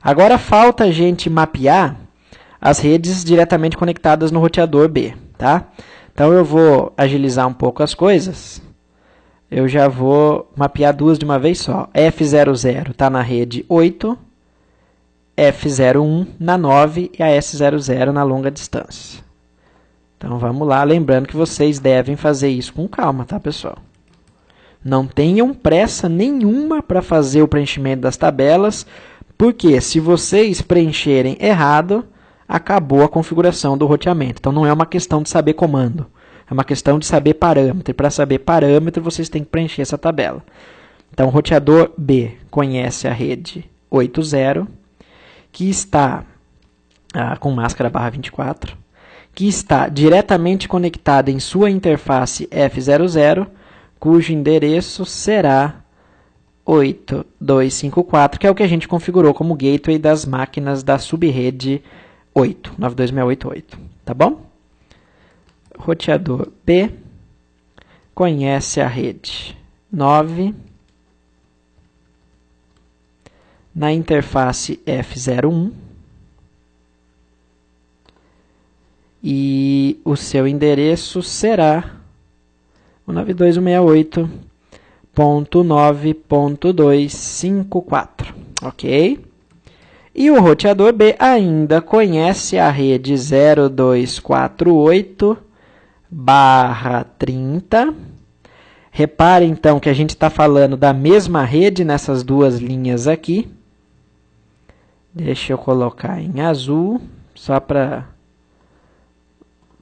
Agora, falta a gente mapear as redes diretamente conectadas no roteador B, tá? Então, eu vou agilizar um pouco as coisas. Eu já vou mapear duas de uma vez só. F00 está na rede 8, F01 na 9 e a S00 na longa distância. Então, vamos lá. Lembrando que vocês devem fazer isso com calma, tá, pessoal? Não tenham pressa nenhuma para fazer o preenchimento das tabelas, porque se vocês preencherem errado, acabou a configuração do roteamento. Então, não é uma questão de saber comando, é uma questão de saber parâmetro. E para saber parâmetro, vocês têm que preencher essa tabela. Então, o roteador B conhece a rede 80, que está com máscara /24, que está diretamente conectada em sua interface F00, cujo endereço será 8254, que é o que a gente configurou como gateway das máquinas da subrede 92688, tá bom? Roteador B conhece a rede 9 na interface F01 e o seu endereço será 192.168.9.254, ok? E o roteador B ainda conhece a rede 0248/30. Repare, então, que a gente está falando da mesma rede nessas duas linhas aqui. Deixa eu colocar em azul, só para...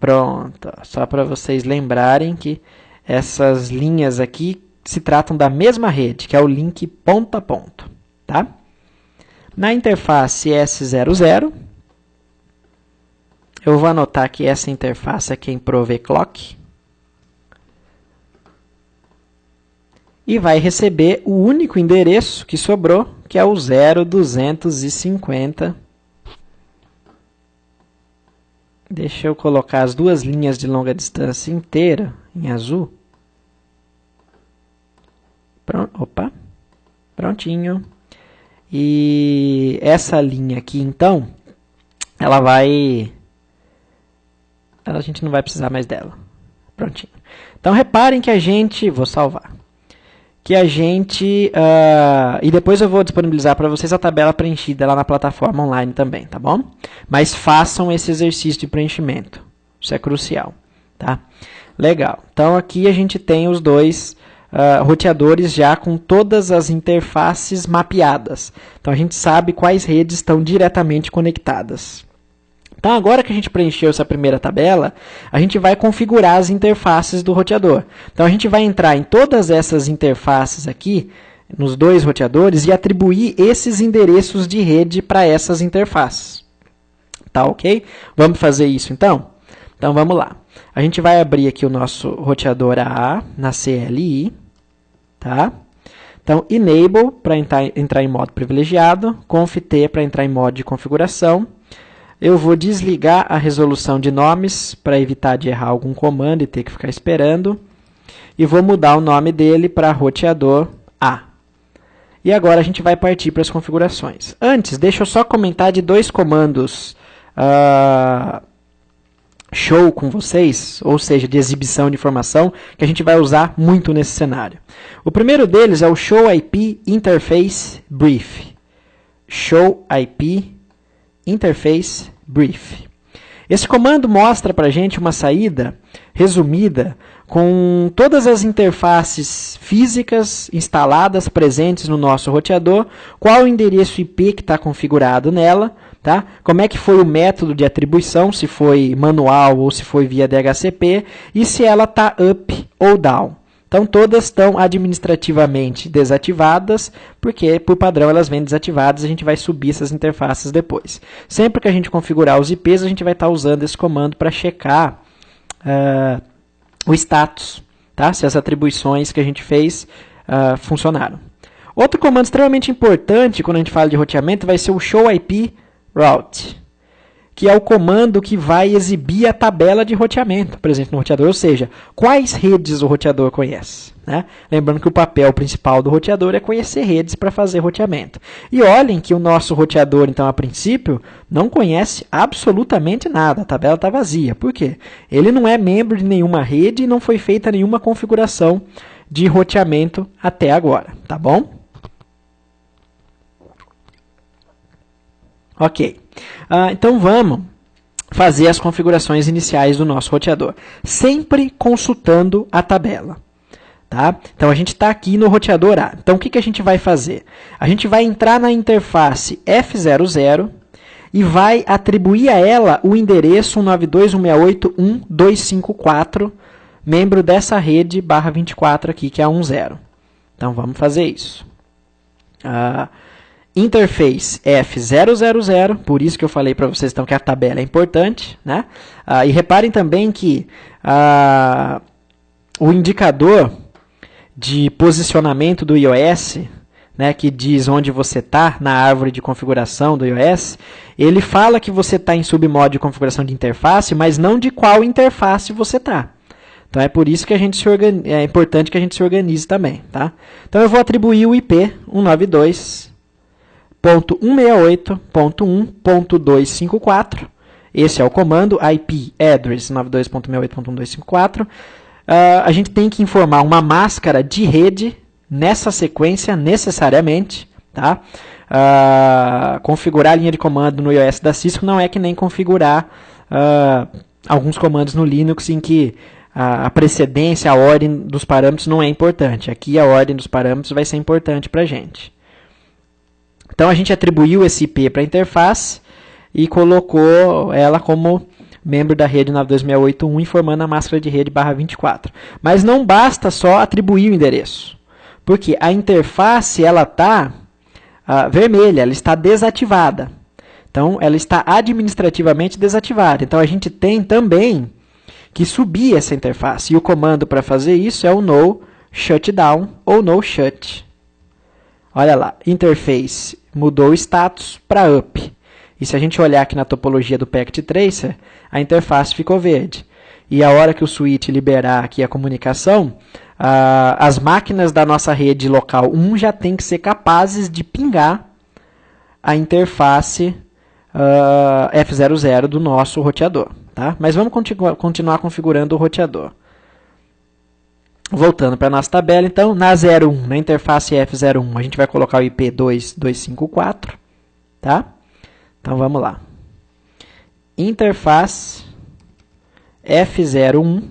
Pronto, só para vocês lembrarem que essas linhas aqui se tratam da mesma rede, que é o link ponto a ponto, tá? Na interface S00, eu vou anotar que essa interface aqui é em proveclock. E vai receber o único endereço que sobrou, que é o 0250. Deixa eu colocar as duas linhas de longa distância inteira em azul. Opa, prontinho. E essa linha aqui, então, a gente não vai precisar mais dela. Prontinho. Então, reparem que a gente... Vou salvar. E depois eu vou disponibilizar para vocês a tabela preenchida lá na plataforma online também, tá bom? Mas façam esse exercício de preenchimento. Isso é crucial, tá? Legal. Então, aqui a gente tem os dois roteadores já com todas as interfaces mapeadas. Então, a gente sabe quais redes estão diretamente conectadas. Então, agora que a gente preencheu essa primeira tabela, a gente vai configurar as interfaces do roteador. Então, a gente vai entrar em todas essas interfaces aqui, nos dois roteadores, e atribuir esses endereços de rede para essas interfaces. Tá ok? Vamos fazer isso, então? Então, vamos lá. A gente vai abrir aqui o nosso roteador AA na CLI. Tá? Então, Enable para entrar em modo privilegiado, Conf-T para entrar em modo de configuração. Eu vou desligar a resolução de nomes para evitar de errar algum comando e ter que ficar esperando. E vou mudar o nome dele para roteador A. E agora a gente vai partir para as configurações. Antes, deixa eu só comentar de dois comandos show com vocês, ou seja, de exibição de informação, que a gente vai usar muito nesse cenário. O primeiro deles é o Show IP Interface Brief. Show IP Interface Brief. Esse comando mostra para a gente uma saída resumida com todas as interfaces físicas instaladas presentes no nosso roteador, qual o endereço IP que está configurado nela, tá? Como é que foi o método de atribuição, se foi manual ou se foi via DHCP, e se ela está up ou down. Então, todas estão administrativamente desativadas, porque, por padrão, elas vêm desativadas, a gente vai subir essas interfaces depois. Sempre que a gente configurar os IPs, a gente vai estar usando esse comando para checar o status, tá? Se as atribuições que a gente fez funcionaram. Outro comando extremamente importante, quando a gente fala de roteamento, vai ser o Show IP Route, que é o comando que vai exibir a tabela de roteamento presente no roteador, ou seja, quais redes o roteador conhece, né? Lembrando que o papel principal do roteador é conhecer redes para fazer roteamento. E olhem que o nosso roteador, então, a princípio, não conhece absolutamente nada, a tabela está vazia. Por quê? Ele não é membro de nenhuma rede e não foi feita nenhuma configuração de roteamento até agora, tá bom? Ok, então vamos fazer as configurações iniciais do nosso roteador, sempre consultando a tabela. Tá? Então, a gente está aqui no roteador A. Então, o que a gente vai fazer? A gente vai entrar na interface F00 e vai atribuir a ela o endereço 192.168.1.254, membro dessa rede /24 aqui, que é a 10. Então, vamos fazer isso. interface F000, por isso que eu falei para vocês então que a tabela é importante, né? E reparem também que o indicador de posicionamento do iOS, né, que diz onde você está na árvore de configuração do iOS, ele fala que você está em submodo de configuração de interface, mas não de qual interface você está. Então é por isso que é importante que a gente se organize também. Tá? Então eu vou atribuir o IP 192.168.1.254. Esse é o comando IP address 192.168.1.254. A gente tem que informar uma máscara de rede nessa sequência necessariamente. Tá? Configurar a linha de comando no iOS da Cisco não é que nem configurar alguns comandos no Linux em que a precedência, a ordem dos parâmetros não é importante. Aqui a ordem dos parâmetros vai ser importante para a gente. Então a gente atribuiu esse IP para a interface e colocou ela como membro da rede 92.168.1, informando a máscara de rede /24. Mas não basta só atribuir o endereço, porque a interface ela está vermelha, ela está desativada. Então ela está administrativamente desativada. Então a gente tem também que subir essa interface. E o comando para fazer isso é o no shutdown ou no shut. Olha lá, interface mudou o status para up. E se a gente olhar aqui na topologia do Packet Tracer, a interface ficou verde. E a hora que o switch liberar aqui a comunicação, as máquinas da nossa rede local 1 já tem que ser capazes de pingar a interface F00 do nosso roteador. Tá? Mas vamos continuar configurando o roteador. Voltando para a nossa tabela, então, na 01, na interface F01, a gente vai colocar o IP 2254. Tá? Então, vamos lá. Interface F01,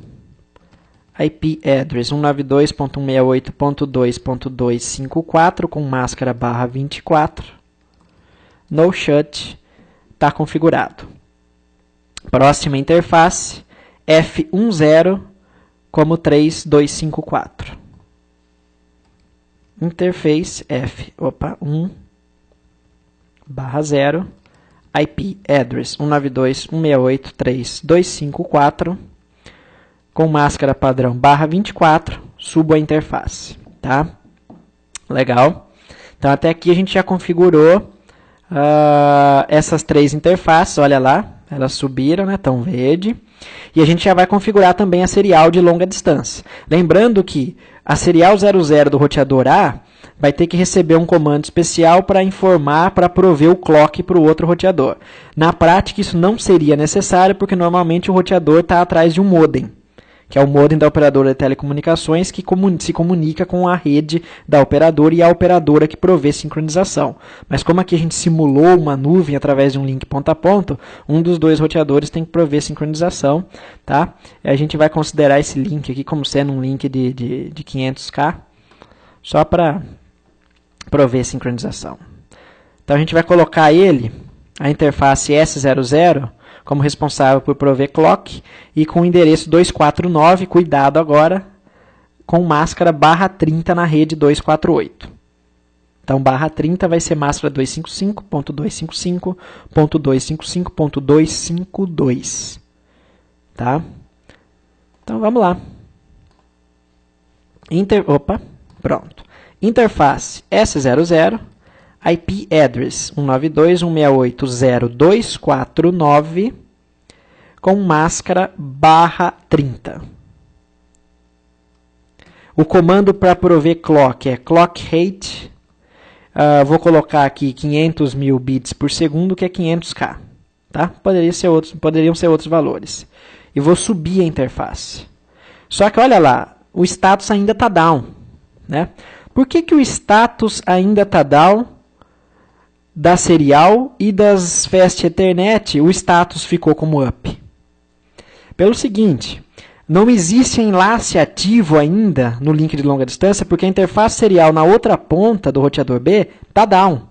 IP address 192.168.2.254 com máscara /24. No shut, está configurado. Próxima interface, F10 como 3254. Interface F1/0, IP address 192.168.3.254, com máscara padrão /24, subo a interface. Tá? Legal. Então até aqui a gente já configurou essas três interfaces, olha lá. Elas subiram, né? Estão verde. E a gente já vai configurar também a serial de longa distância. Lembrando que a serial 00 do roteador A vai ter que receber um comando especial para informar, para prover o clock para o outro roteador. Na prática, isso não seria necessário, porque normalmente o roteador está atrás de um modem, que é o modem da operadora de telecomunicações que se comunica com a rede da operadora e a operadora que provê sincronização. Mas como aqui a gente simulou uma nuvem através de um link ponto a ponto, um dos dois roteadores tem que prover sincronização. Tá? E a gente vai considerar esse link aqui como sendo um link de 500K, só para prover sincronização. Então a gente vai colocar ele, a interface S00, como responsável por prover clock, e com o endereço 249, cuidado agora, com máscara /30 na rede 248. Então, /30 vai ser máscara 255.255.255.252. Tá? Então, vamos lá. Pronto. Interface S00, IP address 192.168.0.249 com máscara /30. O comando para prover clock é clock rate. Vou colocar aqui 500 mil bits por segundo, que é 500K. Tá? Poderiam ser outros valores. E vou subir a interface. Só que olha lá, o status ainda está down. Né? Por que o status ainda está down? Da serial e das Fast Ethernet, o status ficou como up. Pelo seguinte, não existe enlace ativo ainda no link de longa distância, porque a interface serial na outra ponta do roteador B está down.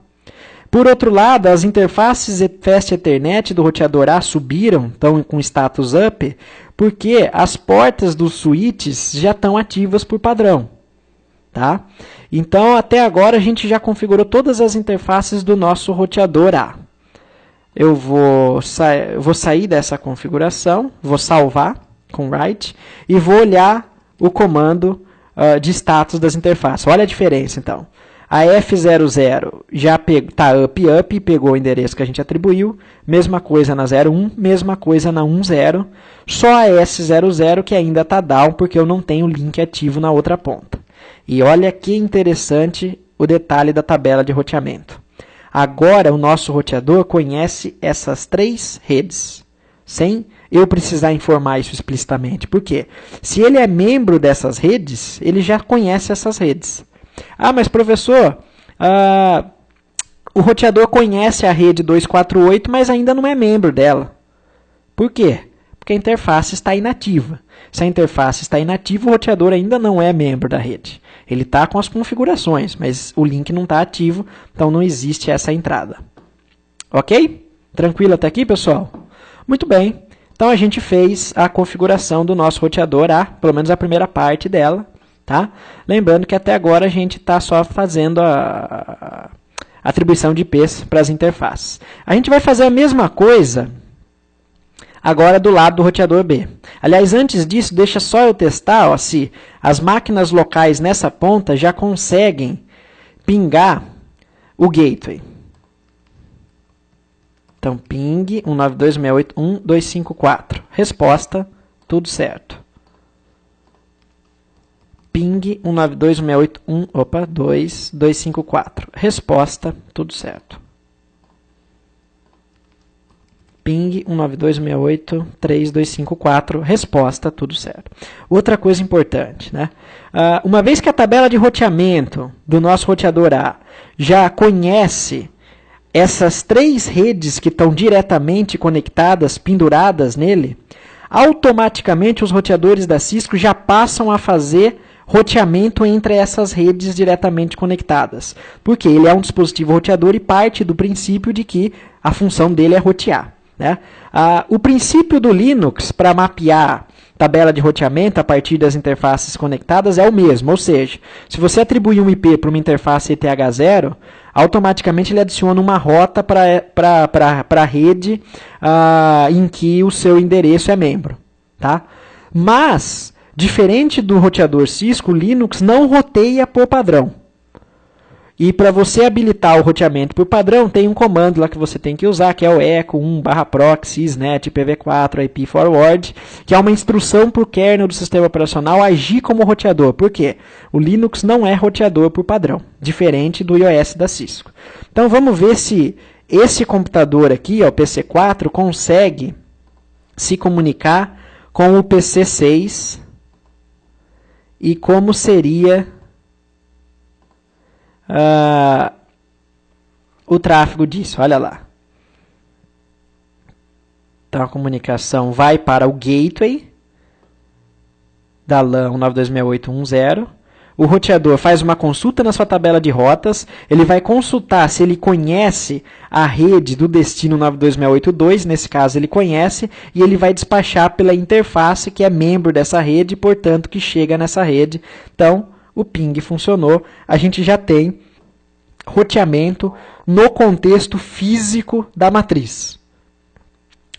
Por outro lado, as interfaces Fast Ethernet do roteador A subiram, estão com status up, porque as portas dos switches já estão ativas por padrão. Tá? Então, até agora, a gente já configurou todas as interfaces do nosso roteador A. Eu vou sair dessa configuração, vou salvar com write e vou olhar o comando de status das interfaces. Olha a diferença, então. A F00 já está up e pegou o endereço que a gente atribuiu. Mesma coisa na 01, mesma coisa na 10. Só a S00 que ainda está down, porque eu não tenho link ativo na outra ponta. E olha que interessante o detalhe da tabela de roteamento. Agora o nosso roteador conhece essas 3 redes, sem eu precisar informar isso explicitamente. Por quê? Se ele é membro dessas redes, ele já conhece essas redes. Ah, mas professor, o roteador conhece a rede 248, mas ainda não é membro dela. Por quê? Porque a interface está inativa. Se a interface está inativa, o roteador ainda não é membro da rede. Ele está com as configurações, mas o link não está ativo, então não existe essa entrada. Ok? Tranquilo até aqui, pessoal? Muito bem. Então, a gente fez a configuração do nosso roteador A, pelo menos a primeira parte dela. Tá? Lembrando que até agora a gente está só fazendo a atribuição de IPs para as interfaces. A gente vai fazer a mesma coisa agora do lado do roteador B. Aliás, antes disso, deixa só eu testar se as máquinas locais nessa ponta já conseguem pingar o gateway. Então, ping 192.168.1.254. Resposta, tudo certo. Ping 192.168.1.254. Resposta, tudo certo. Ping 192.168.3.254. Resposta, tudo certo. Outra coisa importante, né? Uma vez que a tabela de roteamento do nosso roteador A já conhece essas 3 redes que estão diretamente conectadas, penduradas nele, automaticamente os roteadores da Cisco já passam a fazer roteamento entre essas redes diretamente conectadas. Porque ele é um dispositivo roteador e parte do princípio de que a função dele é rotear. Né? O princípio do Linux para mapear tabela de roteamento a partir das interfaces conectadas é o mesmo. Ou seja, se você atribuir um IP para uma interface ETH0, automaticamente ele adiciona uma rota para a rede em que o seu endereço é membro. Tá? Mas, diferente do roteador Cisco, o Linux não roteia por padrão. E para você habilitar o roteamento por padrão, tem um comando lá que você tem que usar, que é o echo 1/proxy sysnet ipv4 IP forward, que é uma instrução para o kernel do sistema operacional agir como roteador. Por quê? O Linux não é roteador por padrão, diferente do iOS da Cisco. Então vamos ver se esse computador aqui, o PC4, consegue se comunicar com o PC6 e como seria o tráfego disso. Olha lá. Então a comunicação vai para o gateway da LAN 192.168.1.0. O roteador faz uma consulta na sua tabela de rotas. Ele vai consultar se ele conhece a rede do destino 92.682. Nesse caso ele conhece. E ele vai despachar pela interface que é membro dessa rede. Portanto que chega nessa rede. Então o ping funcionou. A gente já tem roteamento no contexto físico da matriz.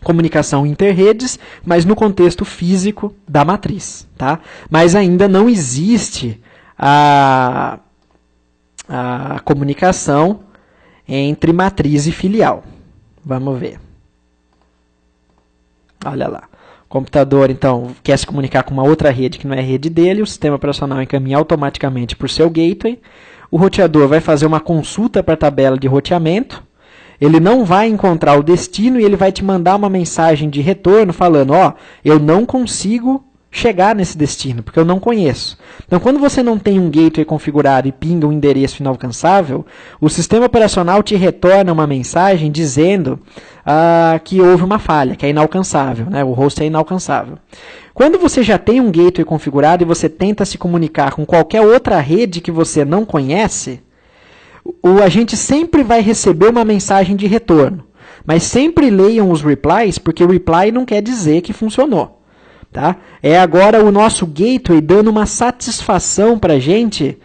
Comunicação interredes, mas no contexto físico da matriz. Tá? Mas ainda não existe a comunicação entre matriz e filial. Vamos ver. Olha lá. O computador, então, quer se comunicar com uma outra rede que não é a rede dele. O sistema operacional encaminha automaticamente para o seu gateway. O roteador vai fazer uma consulta para a tabela de roteamento. Ele não vai encontrar o destino e ele vai te mandar uma mensagem de retorno falando, eu não consigo chegar nesse destino, porque eu não conheço. Então, quando você não tem um gateway configurado e pinga um endereço inalcançável, o sistema operacional te retorna uma mensagem dizendo que houve uma falha, que é inalcançável, né? O host é inalcançável. Quando você já tem um gateway configurado e você tenta se comunicar com qualquer outra rede que você não conhece, a gente sempre vai receber uma mensagem de retorno. Mas sempre leiam os replies, porque o reply não quer dizer que funcionou. Tá? É agora o nosso gateway dando uma satisfação para a gente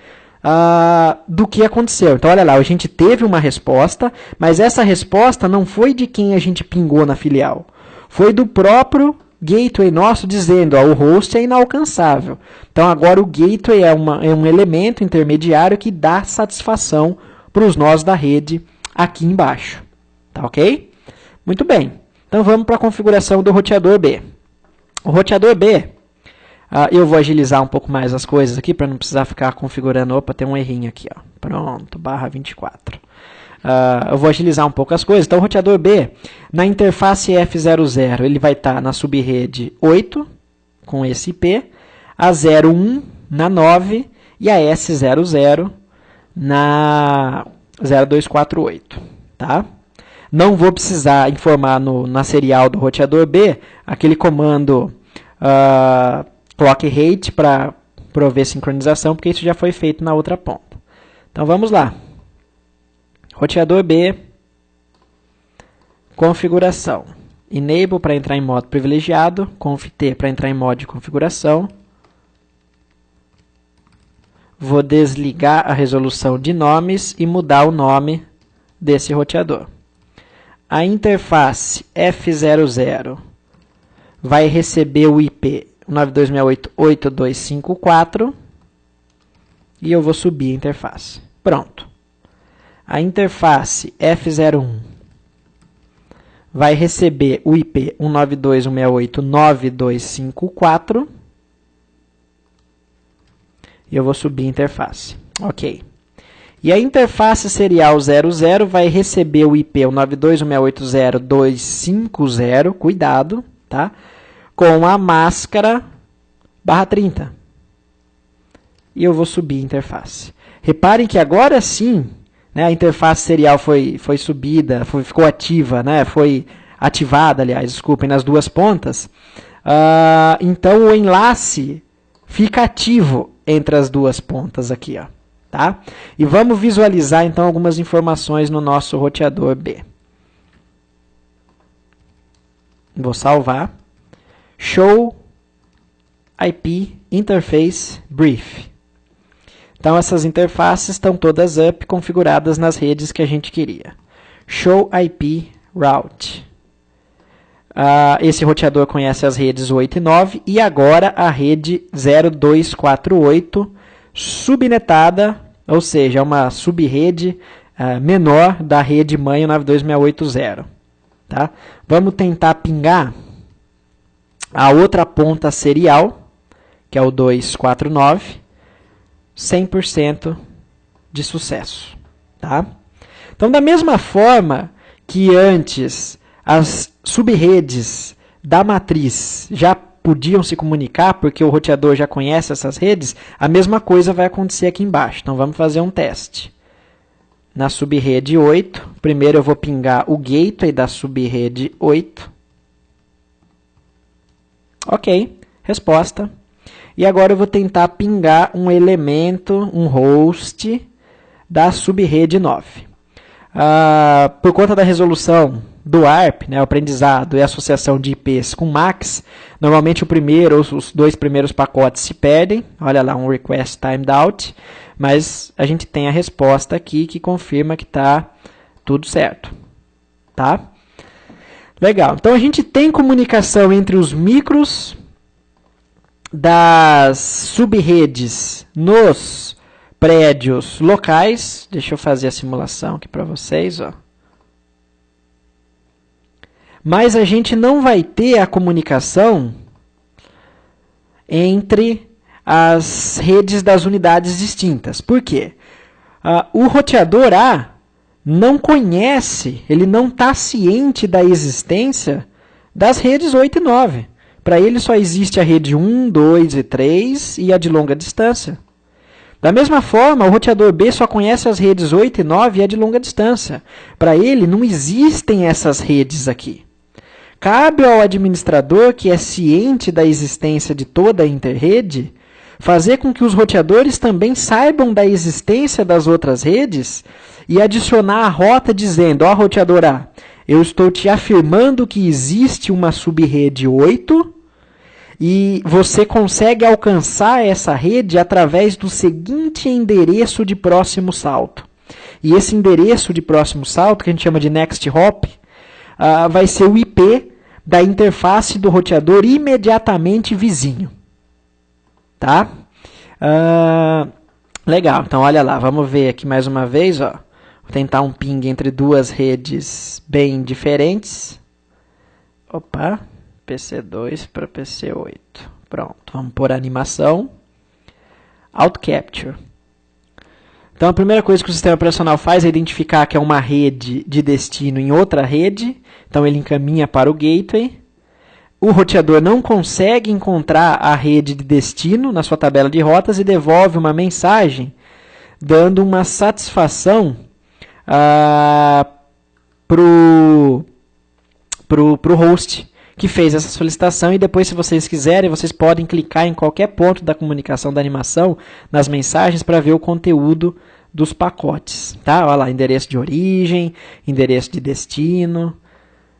do que aconteceu. Então, olha lá, a gente teve uma resposta, mas essa resposta não foi de quem a gente pingou na filial. Foi do próprio gateway nosso dizendo, o host é inalcançável. Então, agora o gateway é um elemento intermediário que dá satisfação para os nós da rede aqui embaixo. Tá ok? Muito bem. Então, vamos para a configuração do roteador B. O roteador B, eu vou agilizar um pouco mais as coisas aqui para não precisar ficar configurando. Opa, tem um errinho aqui. Ó. Pronto, /24. Eu vou agilizar um pouco as coisas. Então, o roteador B, na interface F00, ele vai estar na subrede 8, com esse IP, a 01 na 9 e a S00 na 0248. Tá? Não vou precisar informar na serial do roteador B aquele comando clock rate para prover sincronização, porque isso já foi feito na outra ponta. Então vamos lá. Roteador B, configuração. Enable para entrar em modo privilegiado, conft para entrar em modo de configuração. Vou desligar a resolução de nomes e mudar o nome desse roteador. A interface F00 vai receber o IP 9268.8254 e eu vou subir a interface. Pronto. A interface F01 vai receber o IP 192.168.9254 e eu vou subir a interface. Ok. E a interface serial 00 vai receber o IP 192.168.250, cuidado, tá? Com a máscara /30. E eu vou subir a interface. Reparem que agora sim, né, a interface serial foi subida, ficou ativa, né, foi ativada, aliás, desculpem, nas duas pontas. Então o enlace fica ativo entre as duas pontas aqui, ó. Tá? E vamos visualizar então algumas informações no nosso roteador B. Vou salvar. Show IP Interface Brief. Então essas interfaces estão todas configuradas nas redes que a gente queria. Show IP Route. Esse roteador conhece as redes 8 e 9 e agora a rede 0248 subnetada, ou seja, uma subrede menor da rede mãe 92680. Tá? Vamos tentar pingar a outra ponta serial, que é o 249, 100% de sucesso. Tá? Então, da mesma forma que antes as subredes da matriz já podiam se comunicar, porque o roteador já conhece essas redes, a mesma coisa vai acontecer aqui embaixo. Então, vamos fazer um teste. Na subrede 8, primeiro eu vou pingar o gateway da subrede 8. Ok, resposta. E agora eu vou tentar pingar um elemento, um host, da subrede 9. Por conta da resolução do ARP, né, o aprendizado e associação de IPs com MAX, normalmente o primeiro ou os dois primeiros pacotes se perdem. Olha lá, um request timed out, mas a gente tem a resposta aqui que confirma que está tudo certo. Tá? Legal. Então a gente tem comunicação entre os micros das subredes nos prédios locais. Deixa eu fazer a simulação aqui para vocês, ó. Mas a gente não vai ter a comunicação entre as redes das unidades distintas. Por quê? O roteador A não conhece, ele não está ciente da existência das redes 8 e 9. Para ele só existe a rede 1, 2 e 3 e a de longa distância. Da mesma forma, o roteador B só conhece as redes 8 e 9 e a de longa distância. Para ele não existem essas redes aqui. Cabe ao administrador, que é ciente da existência de toda a interrede, fazer com que os roteadores também saibam da existência das outras redes e adicionar a rota dizendo, ó, roteador A, eu estou te afirmando que existe uma subrede 8 E você consegue alcançar essa rede através do seguinte endereço de próximo salto. E esse endereço de próximo salto, que a gente chama de next hop, vai ser o IP da interface do roteador imediatamente vizinho. Tá? Legal, então olha lá, vamos ver aqui mais uma vez. Ó. Vou tentar um ping entre duas redes bem diferentes. Opa, PC2 para PC8. Pronto, vamos por animação. Auto Capture. Então a primeira coisa que o sistema operacional faz é identificar que é uma rede de destino em outra rede. Então ele encaminha para o gateway. O roteador não consegue encontrar a rede de destino na sua tabela de rotas e devolve uma mensagem dando uma satisfação pro host que fez essa solicitação. E depois, se vocês quiserem, vocês podem clicar em qualquer ponto da comunicação da animação nas mensagens para ver o conteúdo dos pacotes. Tá? Olha lá, endereço de origem, endereço de destino.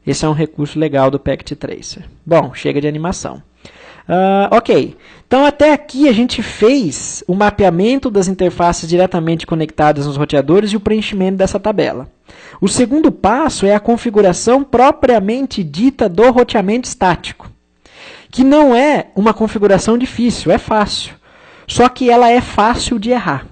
Esse é um recurso legal do Packet Tracer. Bom, chega de animação. Ok, então até aqui a gente fez o mapeamento das interfaces diretamente conectadas nos roteadores e o preenchimento dessa tabela. O segundo passo é a configuração propriamente dita do roteamento estático, que não é uma configuração difícil, é fácil, só que ela é fácil de errar.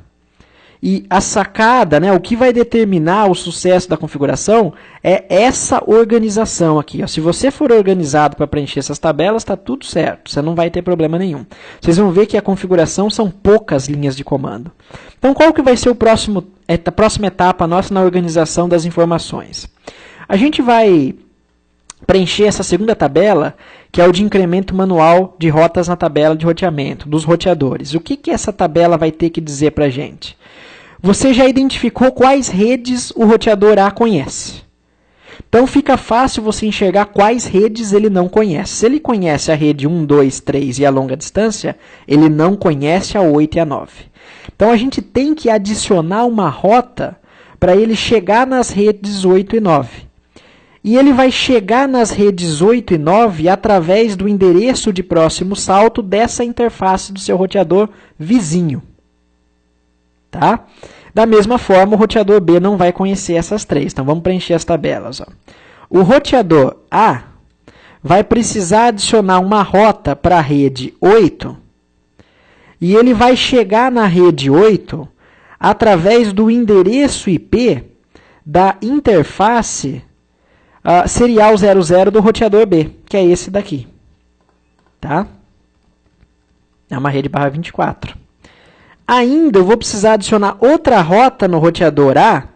E a sacada, né, o que vai determinar o sucesso da configuração é essa organização aqui. Ó. Se você for organizado para preencher essas tabelas, está tudo certo. Você não vai ter problema nenhum. Vocês vão ver que a configuração são poucas linhas de comando. Então, qual que vai ser a próxima etapa nossa na organização das informações? A gente vai preencher essa segunda tabela, que é o de incremento manual de rotas na tabela de roteamento, dos roteadores. O que essa tabela vai ter que dizer para a gente? Você já identificou quais redes o roteador A conhece. Então fica fácil você enxergar quais redes ele não conhece. Se ele conhece a rede 1, 2, 3 e a longa distância, ele não conhece a 8 e a 9. Então a gente tem que adicionar uma rota para ele chegar nas redes 8 e 9. E ele vai chegar nas redes 8 e 9 através do endereço de próximo salto dessa interface do seu roteador vizinho. Tá? Da mesma forma, o roteador B não vai conhecer essas três. Então, vamos preencher as tabelas. Ó. O roteador A vai precisar adicionar uma rota para a rede 8. E ele vai chegar na rede 8 através do endereço IP da interface serial 00 do roteador B, que é esse daqui. Tá? É uma rede barra 24. Ainda eu vou precisar adicionar outra rota no roteador A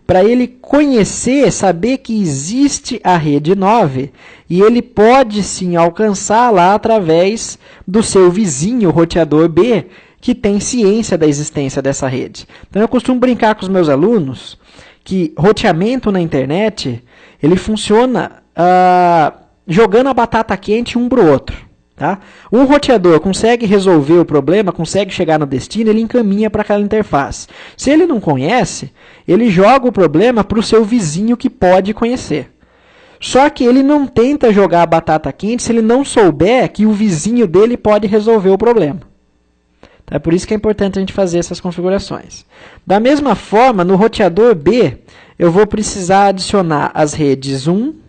para ele conhecer, saber que existe a rede 9 e ele pode sim alcançá-la através do seu vizinho roteador B, que tem ciência da existência dessa rede. Então eu costumo brincar com os meus alunos que roteamento na internet ele funciona jogando a batata quente um para o outro. Tá? Um roteador consegue resolver o problema, consegue chegar no destino, ele encaminha para aquela interface. Se ele não conhece, ele joga o problema para o seu vizinho que pode conhecer. Só que ele não tenta jogar a batata quente se ele não souber que o vizinho dele pode resolver o problema. É por isso que é importante a gente fazer essas configurações. Da mesma forma, no roteador B, eu vou precisar adicionar as redes 1,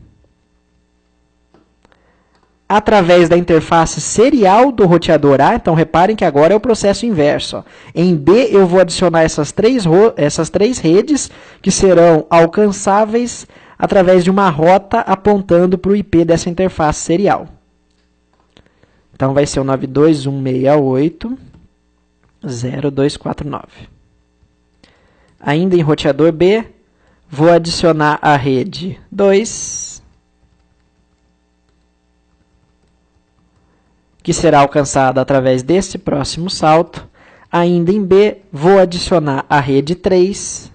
através da interface serial do roteador A. Então, reparem que agora é o processo inverso. Ó. Em B, eu vou adicionar essas três redes que serão alcançáveis através de uma rota apontando para o IP dessa interface serial. Então, vai ser o 92.168.0.249. Ainda em roteador B, vou adicionar a rede 2, que será alcançada através desse próximo salto. Ainda em B, vou adicionar a rede 3,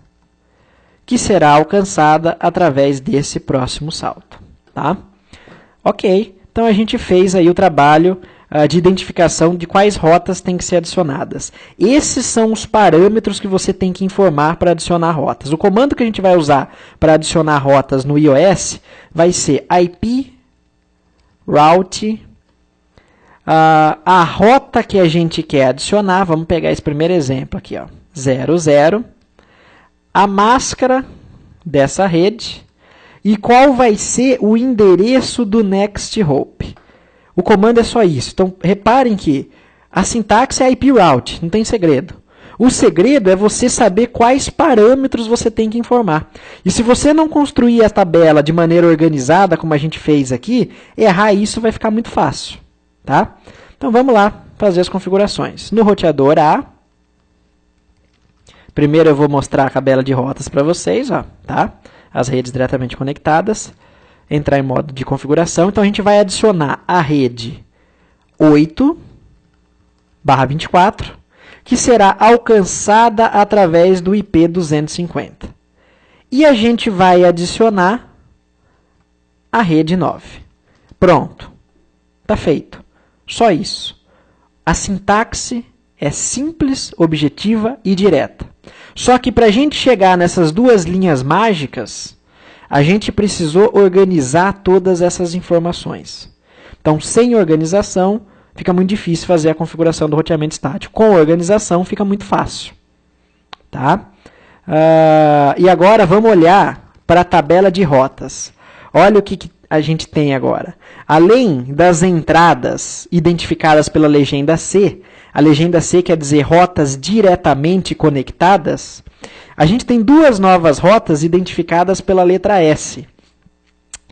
que será alcançada através desse próximo salto. Tá? Ok, então a gente fez aí o trabalho de identificação de quais rotas têm que ser adicionadas. Esses são os parâmetros que você tem que informar para adicionar rotas. O comando que a gente vai usar para adicionar rotas no iOS vai ser IP route a rota que a gente quer adicionar, vamos pegar esse primeiro exemplo aqui, ó, 0, 0, a máscara dessa rede e qual vai ser o endereço do next hop. O comando é só isso. Então, reparem que a sintaxe é IP route, não tem segredo. O segredo é você saber quais parâmetros você tem que informar. E se você não construir a tabela de maneira organizada, como a gente fez aqui, errar isso vai ficar muito fácil. Tá? Então, vamos lá fazer as configurações. No roteador A, primeiro eu vou mostrar a tabela de rotas para vocês, ó, tá? As redes diretamente conectadas. Entrar em modo de configuração. Então, a gente vai adicionar a rede 8/24, que será alcançada através do IP 250. E a gente vai adicionar a rede 9. Pronto. Está feito. Só isso. A sintaxe é simples, objetiva e direta. Só que para a gente chegar nessas duas linhas mágicas, a gente precisou organizar todas essas informações. Então, sem organização, fica muito difícil fazer a configuração do roteamento estático. Com organização, fica muito fácil. Tá? E agora, vamos olhar para a tabela de rotas. Olha o que a gente tem agora. Além das entradas identificadas pela legenda C, a legenda C quer dizer rotas diretamente conectadas, a gente tem duas novas rotas identificadas pela letra S.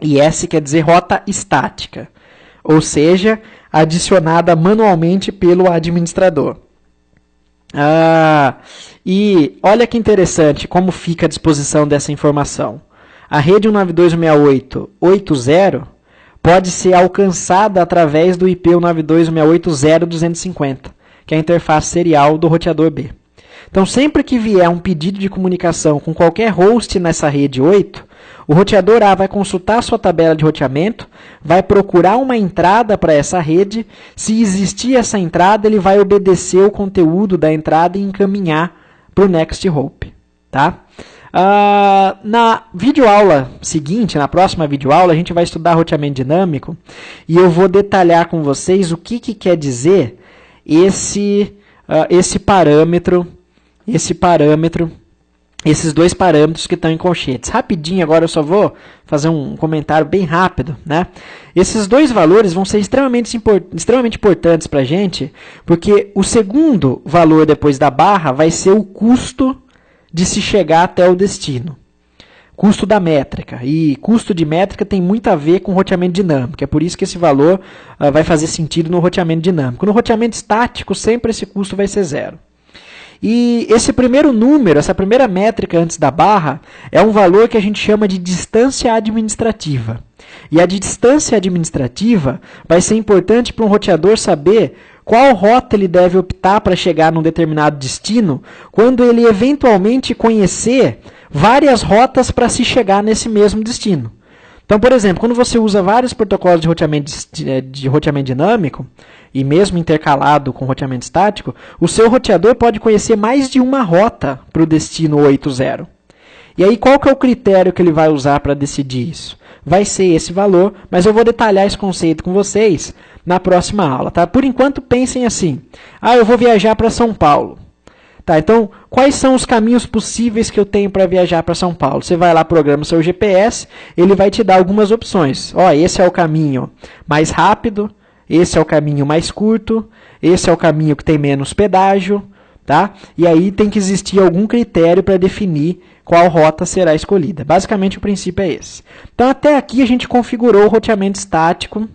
E S quer dizer rota estática, ou seja, adicionada manualmente pelo administrador. E olha que interessante como fica a disposição dessa informação. A rede 192.168.80 pode ser alcançada através do IP 192.168.0.250, que é a interface serial do roteador B. Então, sempre que vier um pedido de comunicação com qualquer host nessa rede 8, o roteador A vai consultar a sua tabela de roteamento, vai procurar uma entrada para essa rede. Se existir essa entrada, ele vai obedecer o conteúdo da entrada e encaminhar para o next hop. Tá? Na videoaula seguinte, na próxima videoaula, a gente vai estudar roteamento dinâmico e eu vou detalhar com vocês o que quer dizer esse parâmetro, esses dois parâmetros que estão em colchetes. Rapidinho, agora eu só vou fazer um comentário bem rápido, né? Esses dois valores vão ser extremamente importantes para a gente, porque o segundo valor depois da barra vai ser o custo de se chegar até o destino. Custo da métrica. E custo de métrica tem muito a ver com roteamento dinâmico. É por isso que esse valor vai fazer sentido no roteamento dinâmico. No roteamento estático, sempre esse custo vai ser 0. E esse primeiro número, essa primeira métrica antes da barra, é um valor que a gente chama de distância administrativa. E a distância administrativa vai ser importante para um roteador saber qual rota ele deve optar para chegar num determinado destino, quando ele eventualmente conhecer várias rotas para se chegar nesse mesmo destino. Então, por exemplo, quando você usa vários protocolos de roteamento dinâmico, e mesmo intercalado com roteamento estático, o seu roteador pode conhecer mais de uma rota para o destino 80. E aí, qual que é o critério que ele vai usar para decidir isso? Vai ser esse valor, mas eu vou detalhar esse conceito com vocês na próxima aula. Tá? Por enquanto, pensem assim. Eu vou viajar para São Paulo. Tá, então, quais são os caminhos possíveis que eu tenho para viajar para São Paulo? Você vai lá, programa o seu GPS, ele vai te dar algumas opções. Esse é o caminho mais rápido, esse é o caminho mais curto, esse é o caminho que tem menos pedágio, tá? E aí tem que existir algum critério para definir qual rota será escolhida. Basicamente, o princípio é esse. Então, até aqui a gente configurou o roteamento estático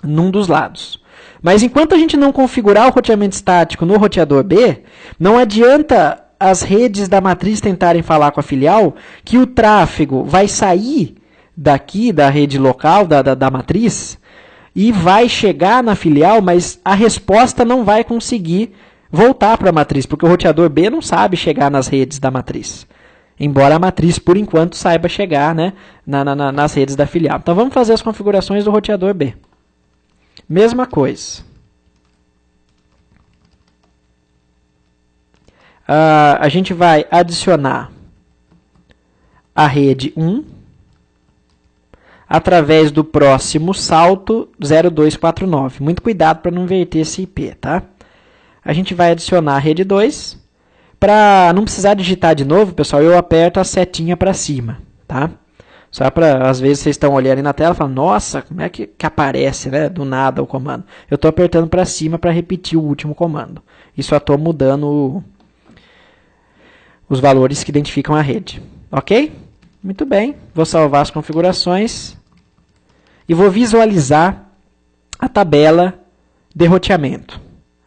num dos lados. Mas enquanto a gente não configurar o roteamento estático no roteador B, não adianta as redes da matriz tentarem falar com a filial que o tráfego vai sair daqui da rede local, da matriz, e vai chegar na filial, mas a resposta não vai conseguir voltar para a matriz, porque o roteador B não sabe chegar nas redes da matriz. Embora a matriz, por enquanto, saiba chegar, né, nas redes da filial. Então, vamos fazer as configurações do roteador B. Mesma coisa. A gente vai adicionar a rede 1, através do próximo salto 0249. Muito cuidado para não inverter esse IP, tá? A gente vai adicionar a rede 2. Para não precisar digitar de novo, pessoal, eu aperto a setinha para cima, tá? Só para, às vezes, vocês estão olhando aí na tela e falam, nossa, como é que aparece, né, do nada o comando? Eu estou apertando para cima para repetir o último comando. E só estou mudando os valores que identificam a rede. Ok? Muito bem. Vou salvar as configurações e vou visualizar a tabela de roteamento.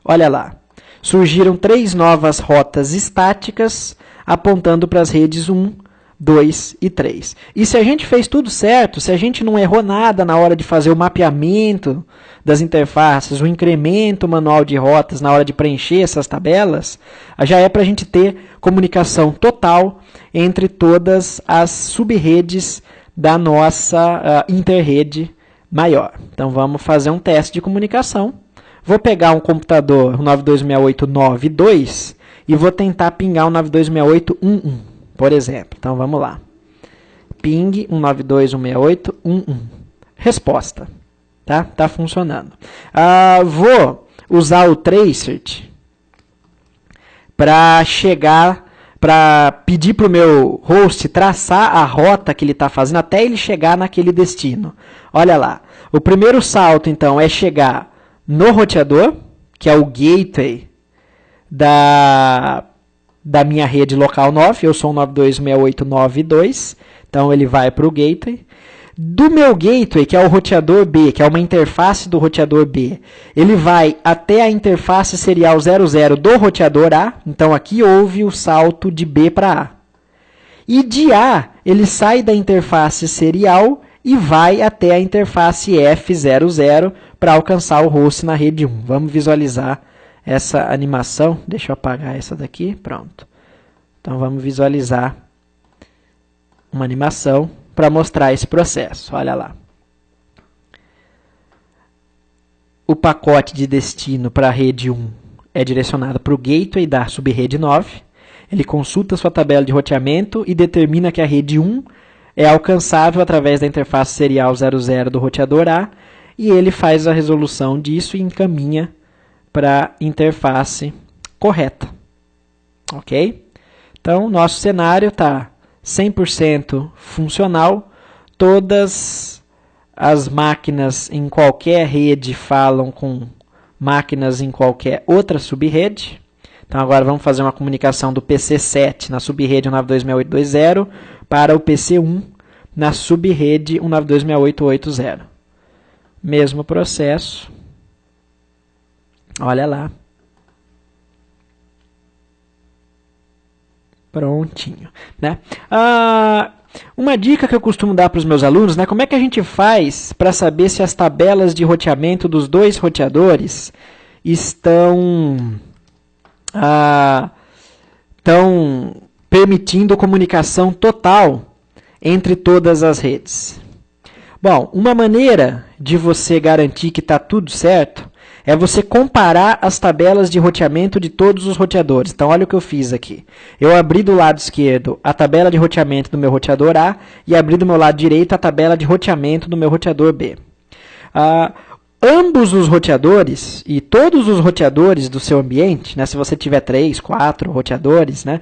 Olha lá. Surgiram 3 novas rotas estáticas apontando para as redes 1, 2 e 3. E se a gente fez tudo certo, se a gente não errou nada na hora de fazer o mapeamento das interfaces, o incremento manual de rotas na hora de preencher essas tabelas, já é para a gente ter comunicação total entre todas as sub-redes da nossa interrede maior. Então vamos fazer um teste de comunicação. Vou pegar um computador 926892 e vou tentar pingar um 926811, por exemplo. Então vamos lá. Ping 192.168.1.1. Resposta. Tá funcionando. Vou usar o Tracert para pedir para o meu host traçar a rota que ele está fazendo até ele chegar naquele destino. Olha lá. O primeiro salto, então, é chegar no roteador, que é o gateway da minha rede local 9. Eu sou um 926892, então ele vai para o gateway. Do meu gateway, que é o roteador B, que é uma interface do roteador B, ele vai até a interface serial 00 do roteador A. Então aqui houve o salto de B para A. E de A, ele sai da interface serial e vai até a interface F00 para alcançar o host na rede 1. Vamos visualizar essa animação. Deixa eu apagar essa daqui. Pronto. Então vamos visualizar uma animação para mostrar esse processo. Olha lá. O pacote de destino para a rede 1 é direcionado para o gateway da subrede 9. Ele consulta sua tabela de roteamento e determina que a rede 1 é alcançável através da interface serial 00 do roteador A, e ele faz a resolução disso e encaminha para a interface correta. Ok? Então, nosso cenário está 100% funcional. Todas as máquinas em qualquer rede falam com máquinas em qualquer outra subrede. Então, agora vamos fazer uma comunicação do PC7 na subrede 192.6820 para o PC1 na subrede 192.6880. Mesmo processo. Olha lá. Prontinho. Né? Uma dica que eu costumo dar para os meus alunos, né? Como é que a gente faz para saber se as tabelas de roteamento dos dois roteadores estão permitindo comunicação total entre todas as redes? Bom, uma maneira de você garantir que está tudo certo é você comparar as tabelas de roteamento de todos os roteadores. Então, olha o que eu fiz aqui. Eu abri do lado esquerdo a tabela de roteamento do meu roteador A e abri do meu lado direito a tabela de roteamento do meu roteador B. Ambos os roteadores e todos os roteadores do seu ambiente, né, se você tiver 3, 4 roteadores, né,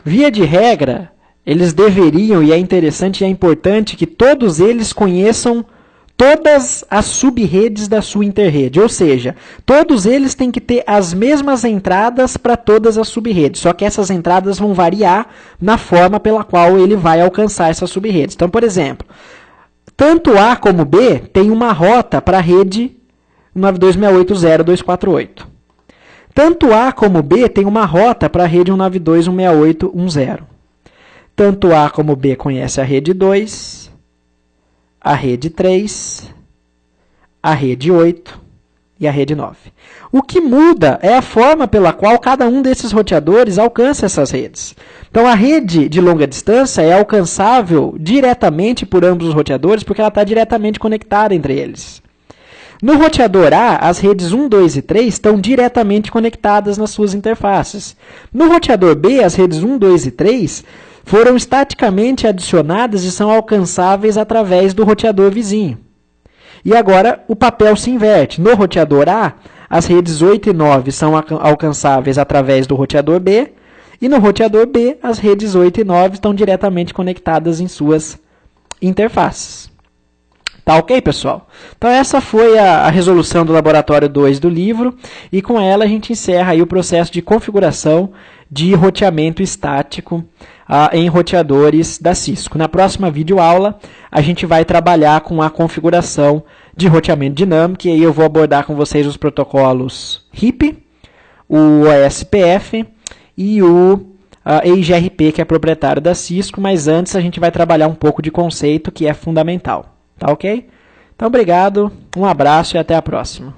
via de regra, eles deveriam, e é interessante e é importante, que todos eles conheçam todas as sub-redes da sua interrede. Ou seja, todos eles têm que ter as mesmas entradas para todas as sub-redes. Só que essas entradas vão variar na forma pela qual ele vai alcançar essas sub-redes. Então, por exemplo, tanto A como B tem uma rota para a rede 192.680248. Tanto A como B tem uma rota para a rede 192.16810. Tanto A como B conhece a rede 2, a rede 3, a rede 8 e a rede 9. O que muda é a forma pela qual cada um desses roteadores alcança essas redes. Então, a rede de longa distância é alcançável diretamente por ambos os roteadores, porque ela está diretamente conectada entre eles. No roteador A, as redes 1, 2 e 3 estão diretamente conectadas nas suas interfaces. No roteador B, as redes 1, 2 e 3 foram estaticamente adicionadas e são alcançáveis através do roteador vizinho. E agora o papel se inverte. No roteador A, as redes 8 e 9 são alcançáveis através do roteador B, e no roteador B, as redes 8 e 9 estão diretamente conectadas em suas interfaces. Tá ok, pessoal? Então essa foi a resolução do laboratório 2 do livro, e com ela a gente encerra aí o processo de configuração de roteamento estático em roteadores da Cisco. Na próxima videoaula, a gente vai trabalhar com a configuração de roteamento dinâmico, e aí eu vou abordar com vocês os protocolos RIP, o OSPF e o EIGRP, que é proprietário da Cisco, mas antes a gente vai trabalhar um pouco de conceito que é fundamental. Tá ok? Então, obrigado, um abraço e até a próxima.